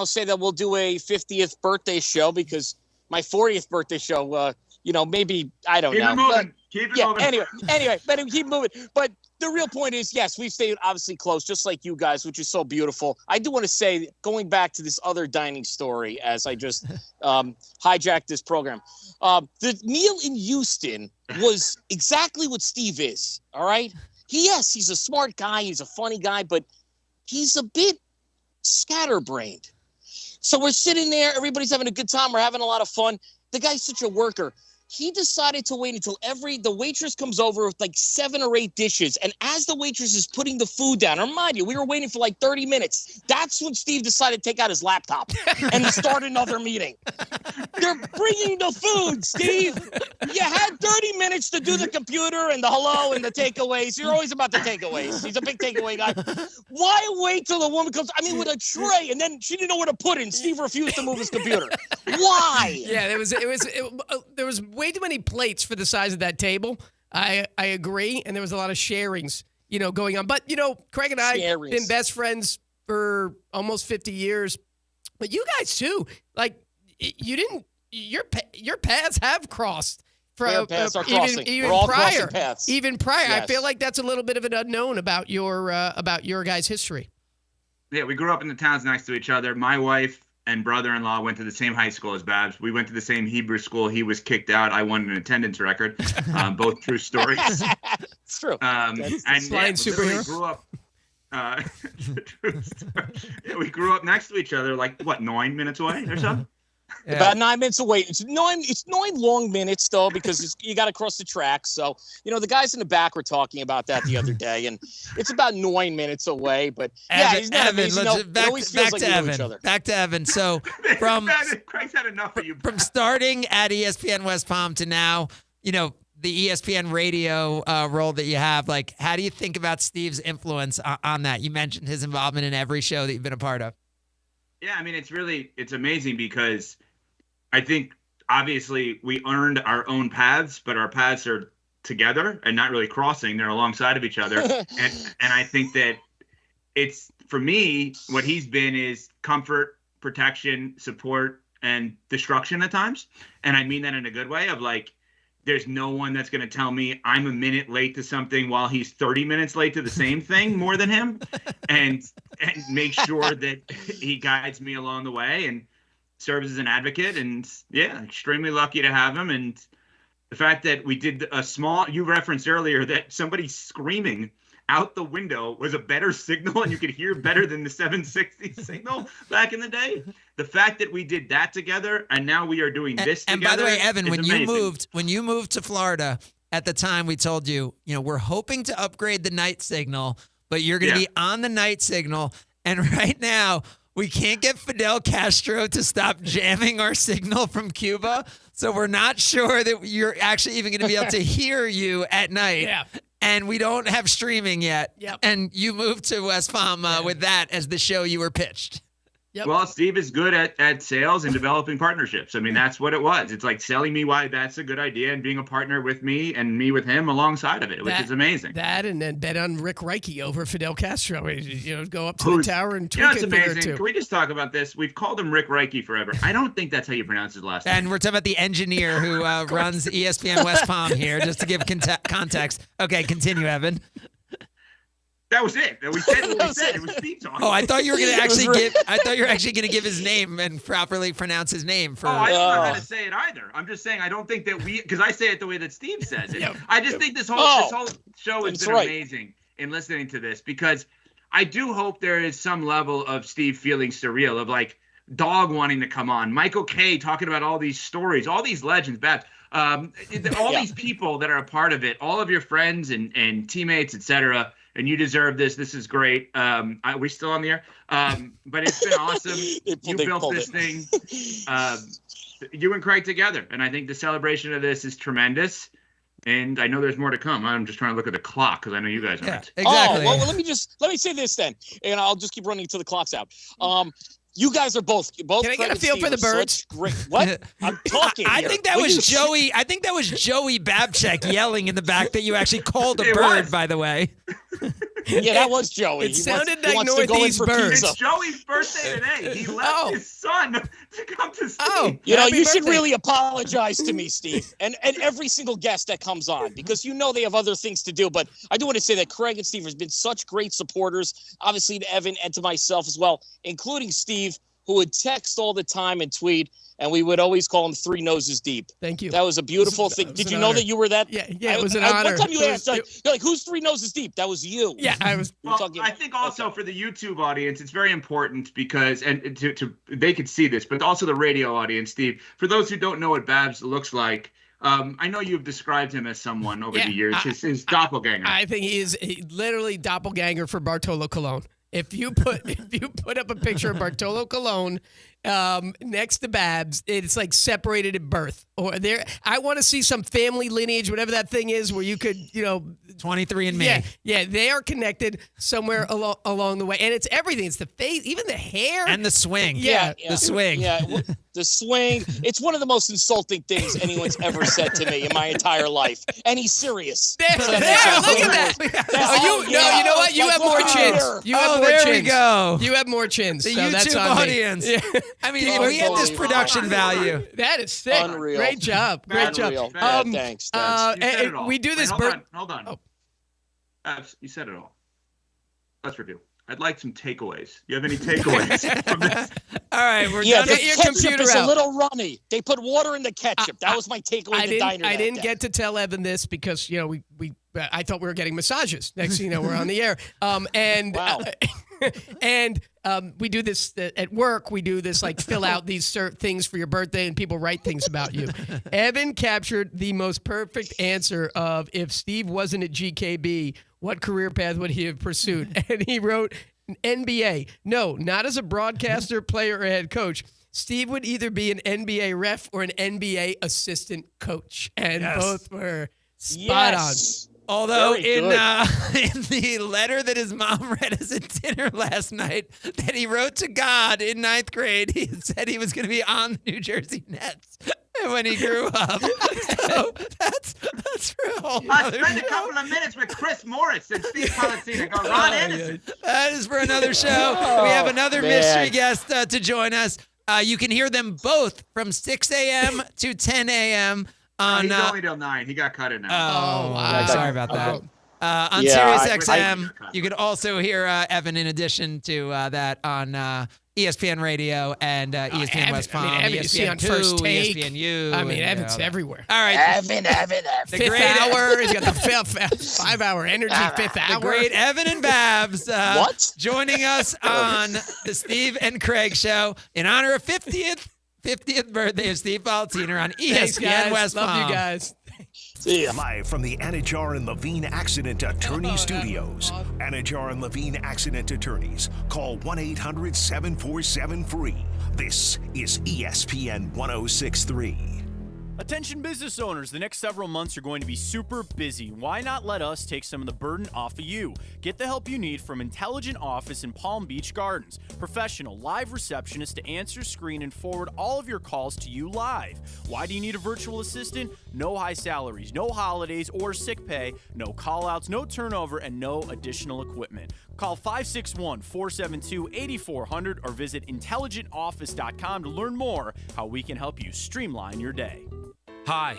say that we'll do a 50th birthday show because my 40th birthday show, maybe, I don't know.
Keep it moving.
Anyway, but keep moving. But the real point is, yes, we've stayed obviously close, just like you guys, which is so beautiful. I do want to say, going back to this other dining story, as I just hijacked this program, the meal in Houston was exactly what Steve is, all right? He's a smart guy. He's a funny guy, but he's a bit scatterbrained. So we're sitting there. Everybody's having a good time. We're having a lot of fun. The guy's such a worker. He decided to wait until the waitress comes over with like 7 or 8 dishes. And as the waitress is putting the food down, and mind you, we were waiting for like 30 minutes. That's when Steve decided to take out his laptop and start another meeting. They're bringing the food, Steve. You had 30 minutes to do the computer and the hello and the takeaways. You're always about the takeaways. He's a big takeaway guy. Why wait till the woman comes, with a tray, and then she didn't know where to put it, and Steve refused to move his computer. Why?
Yeah, there was way too many plates for the size of that table. I agree, and there was a lot of sharings, going on. But Craig and I have been best friends for almost 50 years. But you guys too, like your paths have crossed.
Our paths are crossing.
Even
We're all
prior,
crossing paths.
Even prior,
Yes.
I feel like that's a little bit of an unknown about your guys' history.
Yeah, we grew up in the towns next to each other. My wife and brother-in-law went to the same high school as Babs. We went to the same Hebrew school. He was kicked out. I won an attendance record. Both true stories.
It's true.
Flying superhero.
Grew up. We grew up next to each other, like 9 minutes away or something.
Yeah. About 9 minutes away. It's 9 long minutes though, because you got to cross the track. So the guys in the back were talking about that the other day, and it's about 9 minutes away. But he's not amazing. It always feels like we know each other.
Back to Evan. So from
Craig's had enough of you.
From starting at ESPN West Palm to now, the ESPN radio role that you have, like, how do you think about Steve's influence on that? You mentioned his involvement in every show that you've been a part of.
Yeah, it's amazing because I think obviously we earned our own paths, but our paths are together and not really crossing. They're alongside of each other. and I think that it's, for me, what he's been is comfort, protection, support, and destruction at times. And I mean that in a good way of like, there's no one that's going to tell me I'm a minute late to something while he's 30 minutes late to the same thing more than him, and make sure that he guides me along the way and serves as an advocate. And yeah, extremely lucky to have him. And the fact that we did you referenced earlier that somebody screaming out the window was a better signal and you could hear better than the 760 signal back in the day. The fact that we did that together and now we are doing this together.
And by the way, Evan, when
amazing.
you moved to Florida, at the time we told you, we're hoping to upgrade the night signal, but you're going to be on the night signal. And right now we can't get Fidel Castro to stop jamming our signal from Cuba. So we're not sure that you're actually even going to be able to hear you at night.
Yeah.
And we don't have streaming yet.
Yep.
And you moved to West Palm with that as the show you were pitched.
Yep.
Well, Steve is good at sales and developing partnerships. That's what it was. It's like selling me why that's a good idea and being a partner with me and me with him alongside of it, which is amazing.
That and then bet on Rick Reike over Fidel Castro. Go up to the tower and tweak
it's
it there
amazing.
too.
Can we just talk about this? We've called him Rick Reike forever. I don't think that's how you pronounce his last name.
And we're talking about the engineer who runs ESPN West Palm here, just to give context. Okay, continue, Evan.
That was it. We said what we said. It was Steve talking.
Oh, I thought you were going to actually give his name and properly pronounce his name for.
Oh, I don't know how to say it either. I'm just saying I don't think that because I say it the way that Steve says it. I just think this whole show has been amazing in listening to this because I do hope there is some level of Steve feeling surreal, of like Dog wanting to come on, Michael K talking about all these stories, all these legends, Babs, all these people that are a part of it, all of your friends and teammates, etc. And you deserve this. This is great. Are we still on the air? But it's been awesome. You built this thing. You and Craig together. And I think the celebration of this is tremendous. And I know there's more to come. I'm just trying to look at the clock because I know you guys aren't.
Exactly.
Oh, well, let me say this then, and I'll just keep running until the clock's out. You guys are both.
Can I get a feel for the birds?
Great. What? I'm talking.
I think that was Joey. I think that was Joey Babchek yelling in the back that you actually called a bird. By the way.
Yeah, that was Joey.
It sounded like Northeast birds.
It's Joey's birthday today. He left his son to come to Steve.
You should really apologize to me, Steve, and every single guest that comes on, because they have other things to do. But I do want to say that Craig and Steve has been such great supporters, obviously to Evan and to myself as well, including Steve, who would text all the time and tweet. And we would always call him 3 noses deep.
Thank you.
That was a beautiful thing. Did you know that you were that?
Yeah, it was an honor.
One time you asked, you're like, who's 3 noses deep? That was you.
Yeah, I was.
Well, I think also for the YouTube audience, it's very important because, and to they could see this, but also the radio audience, Steve. For those who don't know what Babs looks like, I know you've described him as someone over the years, his doppelganger.
I think he is literally doppelganger for Bartolo Colon. If you put up a picture of Bartolo Colon next to Babs, it's like separated at birth. Or there, I want to see some family lineage, whatever that thing is, where you could,
23andMe.
Yeah, they are connected somewhere along the way, and it's everything. It's the face, even the hair,
and the swing.
Yeah.
The swing.
Yeah, the swing. It's one of the most insulting things anyone's ever said to me in my entire life, and he's serious.
Look at that. You know what? You have more chins. You have more
there
chins.
we go.
You have more chins.
The
so
YouTube
that's on
audience.
Me.
I mean, we had this production value.
That is sick.
Unreal.
Great job.
Unreal. Thanks.
You said it all.
We do this.
Hold on. You said it all. Let's review. I'd like some takeaways. You have any takeaways from this?
All right, we're
done.
Get your computer
is
out.
a little runny. They put water in the ketchup. That was my takeaway in the diner.
I didn't get to tell Evan this because I thought we were getting massages. Next thing you know, we're on the air.
Wow.
And we do this at work. We do this fill out these things for your birthday, and people write things about you. Evan captured the most perfect answer of, if Steve wasn't at GKB, what career path would he have pursued? And he wrote NBA. No, not as a broadcaster, player, or head coach. Steve would either be an NBA ref or an NBA assistant coach. And both were spot on.
Although in the letter that his mom read us at dinner last night that he wrote to God in 9th grade, he said he was going to be on the New Jersey Nets when he grew up. So that's for a whole other
spend a couple of minutes with Chris Morris and Steve Politziner. Go Ron Anderson.
That is for another show. We have another mystery guest to join us. You can hear them both from 6 a.m. to 10 a.m.
He's only till 9. He got cut in now.
Oh, wow. Sorry about that. On
Yeah,
Sirius XM, you could also hear Evan in addition to that on ESPN Radio and ESPN West Palm, ESPN
on First Take.
ESPN U.
I mean, Evan's everywhere.
All right.
Evan.
The
Fifth
great
hour. He's got the 5-hour energy fifth hour.
The great Evan and Babs
What?
joining us on the Steve and Craig Show in honor of 50th birthday of Steve Politziner on ESPN
Thanks, guys.
West Palm.
Love you guys.
See ya.
Live from the Anajar and Levine Accident Attorney Studios. Anajar and Levine Accident Attorneys. Call 1-800-747-FREE. This is ESPN 1063.
Attention business owners, the next several months are going to be super busy. Why not let us take some of the burden off of you? Get the help you need from Intelligent Office in Palm Beach Gardens. Professional live receptionists to answer, screen, and forward all of your calls to you live. Why do you need a virtual assistant? No high salaries, no holidays or sick pay, no call-outs, no turnover, and no additional equipment. Call 561-472-8400 or visit intelligentoffice.com to learn more how we can help you streamline your day.
Hi,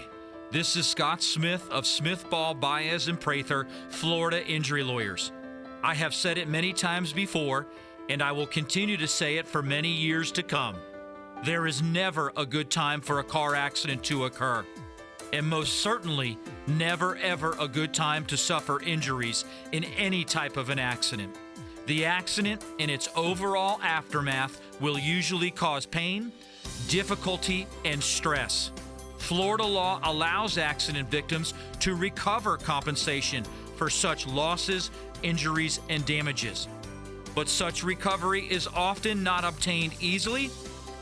this is Scott Smith of Smith, Ball, Baez, and Prather, Florida Injury Lawyers. I have said it many times before, and I will continue to say it for many years to come. There is never a good time for a car accident to occur, and most certainly never ever a good time to suffer injuries in any type of an accident. The accident and its overall aftermath will usually cause pain, difficulty, and stress. Florida law allows accident victims to recover compensation for such losses, injuries, and damages. But such recovery is often not obtained easily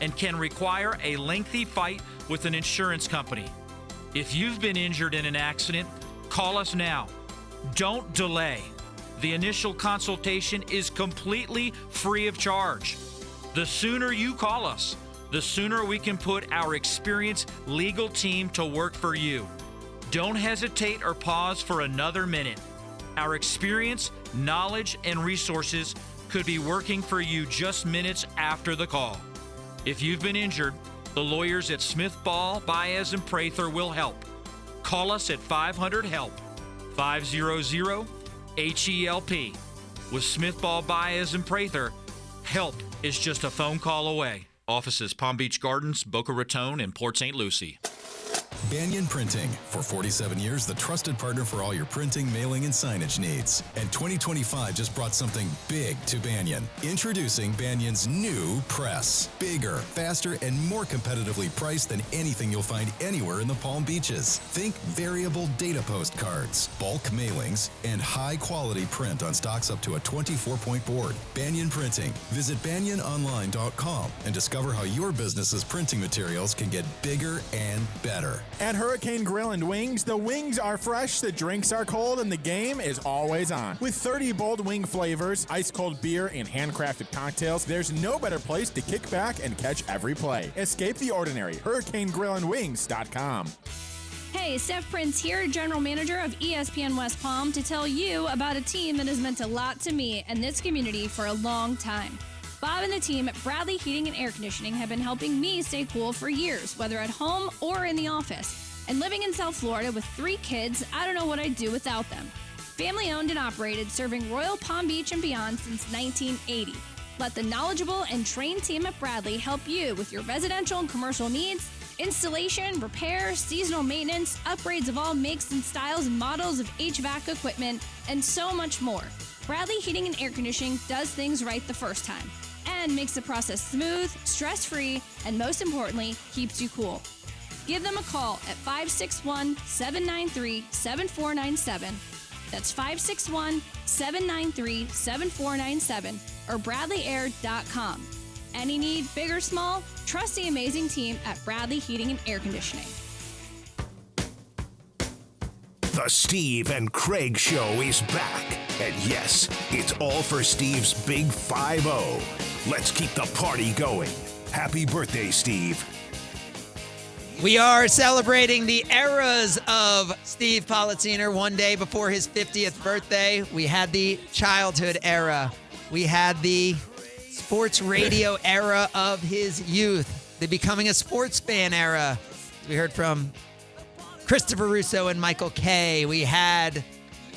and can require a lengthy fight with an insurance company. If you've been injured in an accident, call us now. Don't delay. The initial consultation is completely free of charge. The sooner you call us, the sooner we can put our experienced legal team to work for you. Don't hesitate or pause for another minute. Our experience, knowledge, and resources could be working for you just minutes after the call. If you've been injured, the lawyers at Smith, Ball, Baez, and Prather will help. Call us at 500-HELP, 500-HELP. With Smith, Ball, Baez, and Prather, help is just a phone call away. Offices Palm Beach Gardens, Boca Raton, and Port St. Lucie.
Banyan Printing. For 47 years, the trusted partner for all your printing, mailing, and signage needs. And 2025 just brought something big to Banyan. Introducing Banyan's new press. Bigger, faster, and more competitively priced than anything you'll find anywhere in the Palm Beaches. Think variable data postcards, bulk mailings, and high-quality print on stocks up to a 24-point board. Banyan Printing. Visit banyanonline.com and discover how your business's printing materials can get bigger and better.
At Hurricane Grill and Wings, the wings are fresh, the drinks are cold, and the game is always on. With 30 bold wing flavors, ice-cold beer, and handcrafted cocktails, there's no better place to kick back and catch every play. Escape the ordinary. HurricaneGrillAndWings.com.
Hey, Steph Prince here, General Manager of ESPN West Palm, to tell you about a team that has meant a lot to me and this community for a long time. Bob and the team at Bradley Heating and Air Conditioning have been helping me stay cool for years, whether at home or in the office. And living in South Florida with 3 kids, I don't know what I'd do without them. Family owned and operated, serving Royal Palm Beach and beyond since 1980. Let the knowledgeable and trained team at Bradley help you with your residential and commercial needs, installation, repair, seasonal maintenance, upgrades of all makes and styles and models of HVAC equipment, and so much more. Bradley Heating and Air Conditioning does things right the first time and makes the process smooth, stress-free, and most importantly, keeps you cool. Give them a call at 561-793-7497. That's 561-793-7497 or bradleyair.com. Any need, big or small, trust the amazing team at Bradley Heating and Air Conditioning.
The Steve and Craig Show is back. And yes, it's all for Steve's Big 5-0. Let's keep the party going. Happy birthday, Steve.
We are celebrating the eras of Steve Politziner one day before his 50th birthday. We had the childhood era. We had the sports radio era of his youth. The becoming a sports fan era. We heard from Christopher Russo and Michael Kay. We had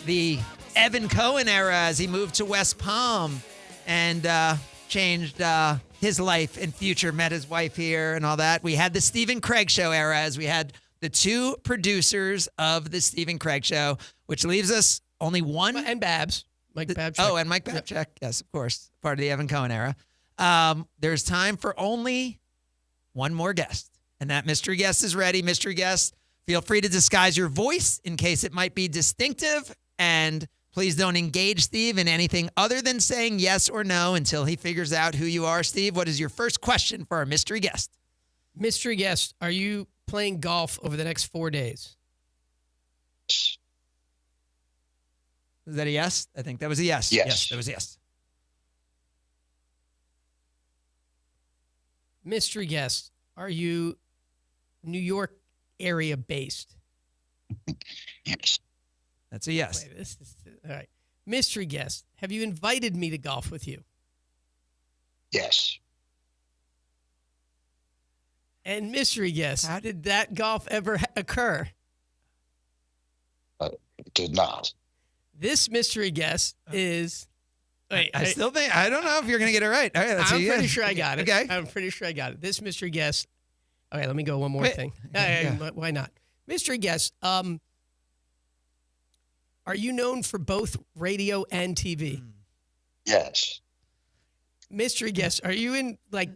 the Evan Cohen era as he moved to West Palm and changed his life and future, met his wife here and all that. We had the Stephen Craig Show era as we had the 2 producers of the Stephen Craig Show, which leaves us only one.
And Babs. Mike Babchak.
Oh, and Mike Babchak. Yep. Yes, of course. Part of the Evan Cohen era. There's time for only one more guest. And that mystery guest is ready. Mystery guest, feel free to disguise your voice in case it might be distinctive. And please don't engage Steve in anything other than saying yes or no until he figures out who you are. Steve, what is your first question for our mystery guest?
Mystery guest, are you playing golf over the next 4 days?
Is that a yes? I think that was a yes. Yes, that was a yes.
Mystery guest, are you New York area based?
Yes. That's a yes.
Wait, all right. Mystery guest, have you invited me to golf with you?
Yes.
And mystery guest, how did that golf ever occur?
It did not.
This mystery guest is... Wait,
I still think... I don't know if you're going to get it right. All right, let's see.
I'm pretty sure I got it.
Okay.
I'm pretty sure I got it. This mystery guest... Okay, let me go one more thing. Why not? Mystery guest, are you known for both radio and TV?
Yes.
Mystery guest, are you in like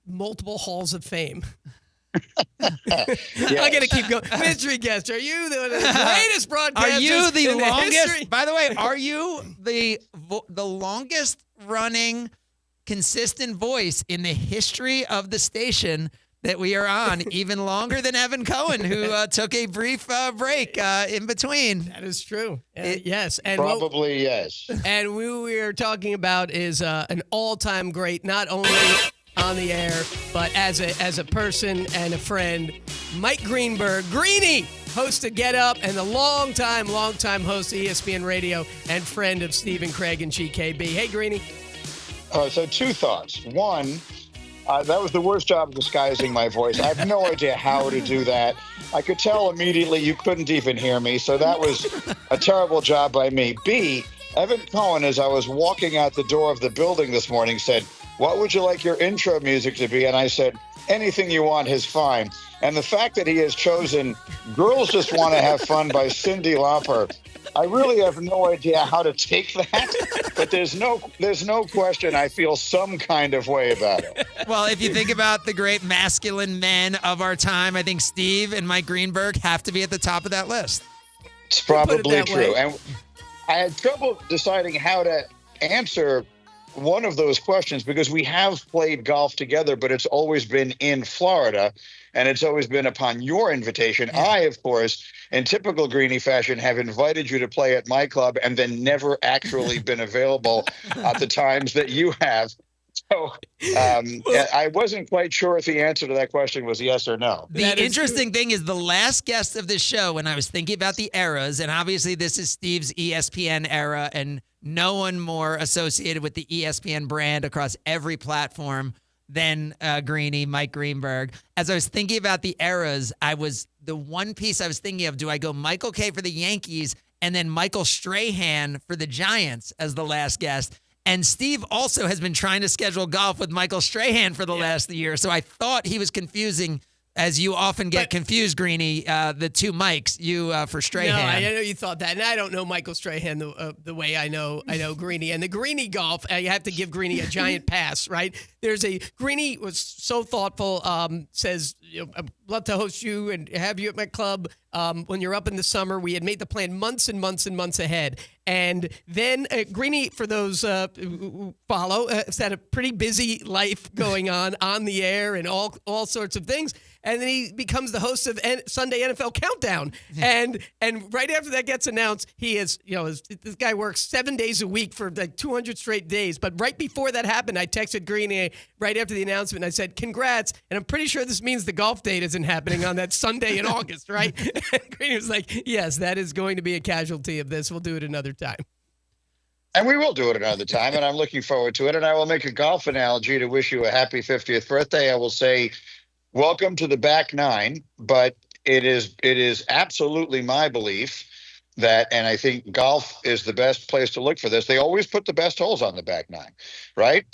multiple halls of fame? I'm gonna keep going. Mystery guest, are you the greatest broadcaster?
Are you the
in
longest?
history?
By the way, are you the longest running consistent voice in the history of the station that we are on? Even longer than Evan Cohen, who took a brief break in between.
That is true. Yes, and
Probably yes.
And who we are talking about is an all-time great, not only on the air, but as a person and a friend, Mike Greenberg. Greeny, host of Get Up and the longtime host of ESPN Radio and friend of Steve and Craig and GKB. Hey, Greeny.
So two thoughts. One, that was the worst job of disguising my voice. I have no idea how to do that. I could tell immediately you couldn't even hear me, so that was a terrible job by me. B, Evan Cohen, as I was walking out the door of the building this morning, said, "What would you like your intro music to be?" And I said, "Anything you want is fine." And the fact that he has chosen Girls Just Want to Have Fun by Cyndi Lauper, I really have no idea how to take that, but there's no question I feel some kind of way about it.
Well, if you think about the great masculine men of our time, I think Steve and Mike Greenberg have to be at the top of that list.
It's probably true. And I had trouble deciding how to answer one of those questions because we have played golf together, but it's always been in Florida, and it's always been upon your invitation. I, of course, in typical Greeny fashion, have invited you to play at my club and then never actually been available at the times that you have. So I wasn't quite sure if the answer to that question was yes or no.
The interesting thing is the last guest of this show, when I was thinking about the eras, and obviously this is Steve's ESPN era, and no one more associated with the ESPN brand across every platform than Greeny, Mike Greenberg. As I was thinking about the eras, the one piece I was thinking of, do I go Michael Kay for the Yankees and then Michael Strahan for the Giants as the last guest? And Steve also has been trying to schedule golf with Michael Strahan for the last year. So I thought he was confusing, as you often get confused, Greeny, the two Mikes, you for Strahan.
No, I know you thought that. And I don't know Michael Strahan the way I know Greeny. And the Greeny golf, you have to give Greeny a giant pass, right? Greeny was so thoughtful, says, I'd love to host you and have you at my club when you're up in the summer. We had made the plan months and months and months ahead. And then Greeny, for those who follow, has had a pretty busy life going on the air and all sorts of things. And then he becomes the host of Sunday NFL Countdown. And right after that gets announced, he is, this guy works 7 days a week for like 200 straight days. But right before that happened, I texted Greeny right after the announcement. And I said, congrats. And I'm pretty sure this means the golf date isn't happening on that Sunday in August, right? And Greeny was like, yes, that is going to be a casualty of this. We'll do it another time.
And we will do it another time, and I'm looking forward to it. And I will make a golf analogy to wish you a happy 50th birthday. I will say, welcome to the back nine, but it is absolutely my belief that, and I think golf is the best place to look for this. They always put the best holes on the back nine, right?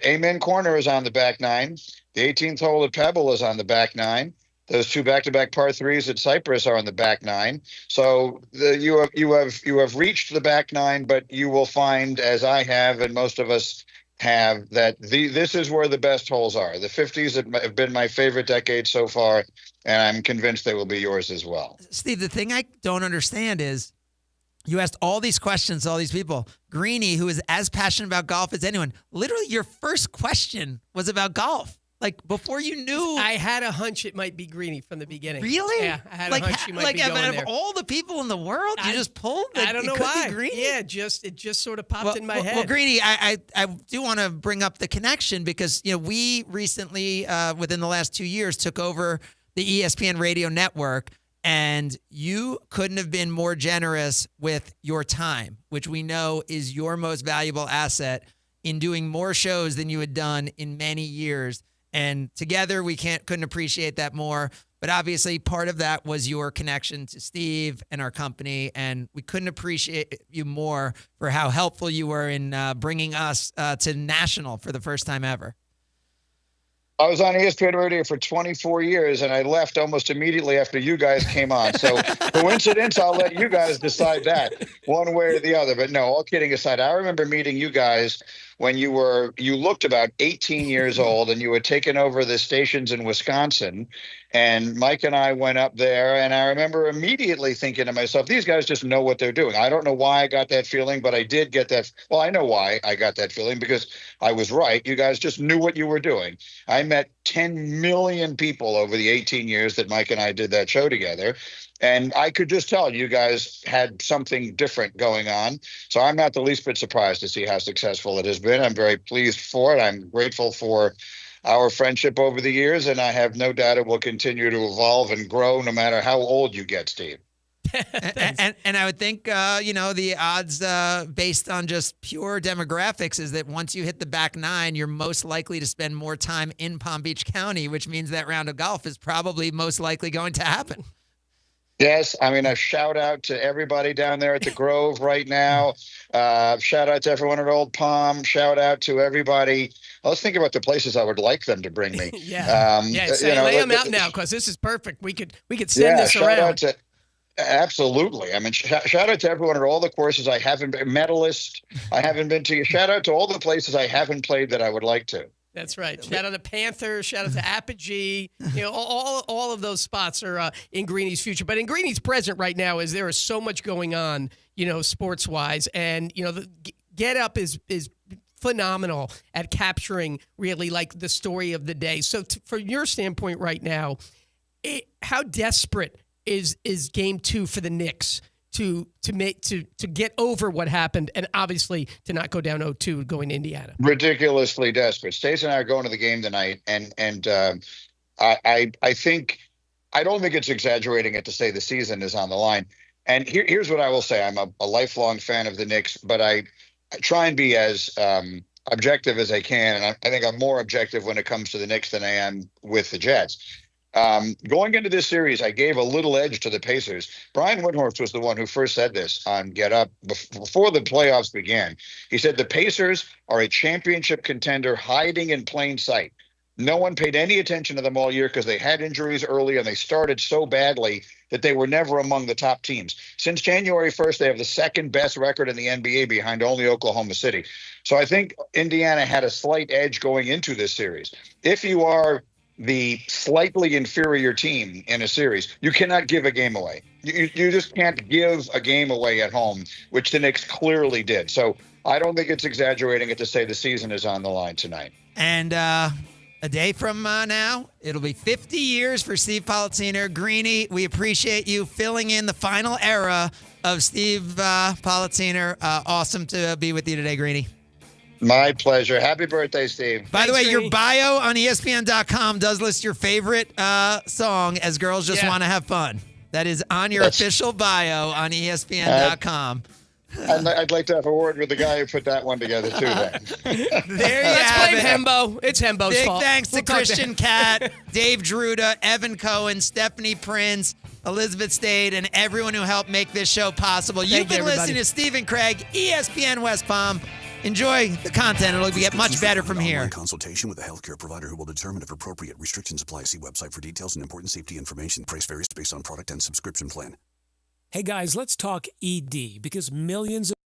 Amen Corner is on the back nine. The 18th hole at Pebble is on the back nine. Those two back-to-back par threes at Cypress are on the back nine. So you have reached the back nine, but you will find, as I have and most of us have, that this is where the best holes are. The 50s have been my favorite decade so far, and I'm convinced they will be yours as well.
Steve, the thing I don't understand is you asked all these questions to all these people. Greeny, who is as passionate about golf as anyone, literally your first question was about golf. Like, before you knew.
I had a hunch it might be Greeny from the beginning.
Really?
Yeah, I had a hunch you might be going there.
Of all the people in the world, you just pulled it.
I don't know why. Greeny? Yeah, it just sort of popped in my head.
Well, Greeny, I do want to bring up the connection because, we recently, within the last 2 years, took over the ESPN Radio Network, and you couldn't have been more generous with your time, which we know is your most valuable asset, in doing more shows than you had done in many years. And together, we couldn't appreciate that more. But obviously, part of that was your connection to Steve and our company. And we couldn't appreciate you more for how helpful you were in bringing us to national for the first time ever.
I was on ESPN Radio for 24 years, and I left almost immediately after you guys came on. So coincidence, I'll let you guys decide that one way or the other. But no, all kidding aside, I remember meeting you guys when you looked about 18 years old, and you had taken over the stations in Wisconsin. And Mike and I went up there, and I remember immediately thinking to myself, these guys just know what they're doing. I don't know why I got that feeling, but I did get that. Well, I know why I got that feeling, because I was right. You guys just knew what you were doing. I met 10 million people over the 18 years that Mike and I did that show together. And I could just tell you guys had something different going on. So I'm not the least bit surprised to see how successful it has been. I'm very pleased for it. I'm grateful for our friendship over the years, and I have no doubt it will continue to evolve and grow no matter how old you get, Steve.
and I would think, the odds based on just pure demographics is that once you hit the back nine, you're most likely to spend more time in Palm Beach County, which means that round of golf is probably most likely going to happen.
Yes, I mean, a shout out to everybody down there at the Grove right now. Shout out to everyone at Old Palm. Shout out to everybody. Let's think about the places I would like them to bring me.
Lay them out now, because this is perfect. We could send this
shout
around.
Out to, absolutely. I mean, shout out to everyone at all the courses I haven't been, medalist I haven't been to. Shout out to all the places I haven't played that I would like to.
That's right. Shout out to Panther. Shout out to Apogee. All of those spots are in Greeny's future. But in Greeny's present right now is there is so much going on, sports wise, and the Get Up is phenomenal at capturing really like the story of the day. So from your standpoint right now, how desperate is Game 2 for the Knicks to get over what happened, and obviously to not go down 0-2 going to Indiana?
Ridiculously desperate. Stacey and I are going to the game tonight, and I don't think it's exaggerating it to say the season is on the line. And here's what I will say: I'm a lifelong fan of the Knicks, but I try and be as objective as I can, and I think I'm more objective when it comes to the Knicks than I am with the Jets. Going into this series, I gave a little edge to the Pacers. Brian Windhorst was the one who first said this on Get Up before the playoffs began. He said the Pacers are a championship contender hiding in plain sight. No one paid any attention to them all year because they had injuries early and they started so badly that they were never among the top teams. Since January 1st, they have the second best record in the NBA behind only Oklahoma City. So I think Indiana had a slight edge going into this series. If you are the slightly inferior team in a series, you cannot give a game away. You just can't give a game away at home, which the Knicks clearly did. So I don't think it's exaggerating it to say the season is on the line tonight.
And a day from now, it'll be 50 years for Steve Politziner. Greeny, we appreciate you filling in the final era of Steve Politziner. Awesome to be with you today, Greeny.
My pleasure. Happy birthday, Steve.
By the way, your bio on ESPN.com does list your favorite song as Girls Just Want to Have Fun. That is on your official bio on ESPN.com.
I'd like to have a word with the guy who put that one together, too. Then.
There you have it.
Hembo. It's Hembo's fault.
Big thanks to Christian Cat, Dave Druda, Evan Cohen, Stephanie Prince, Elizabeth Stade, and everyone who helped make this show possible. You've been listening to Stephen Craig, ESPN West Palm. Enjoy the content. It'll get much better from here.
Consultation with a healthcare provider who will determine if appropriate. Restrictions apply. See website for details and important safety information. Price varies based on product and subscription plan.
Hey guys, let's talk ED, because millions of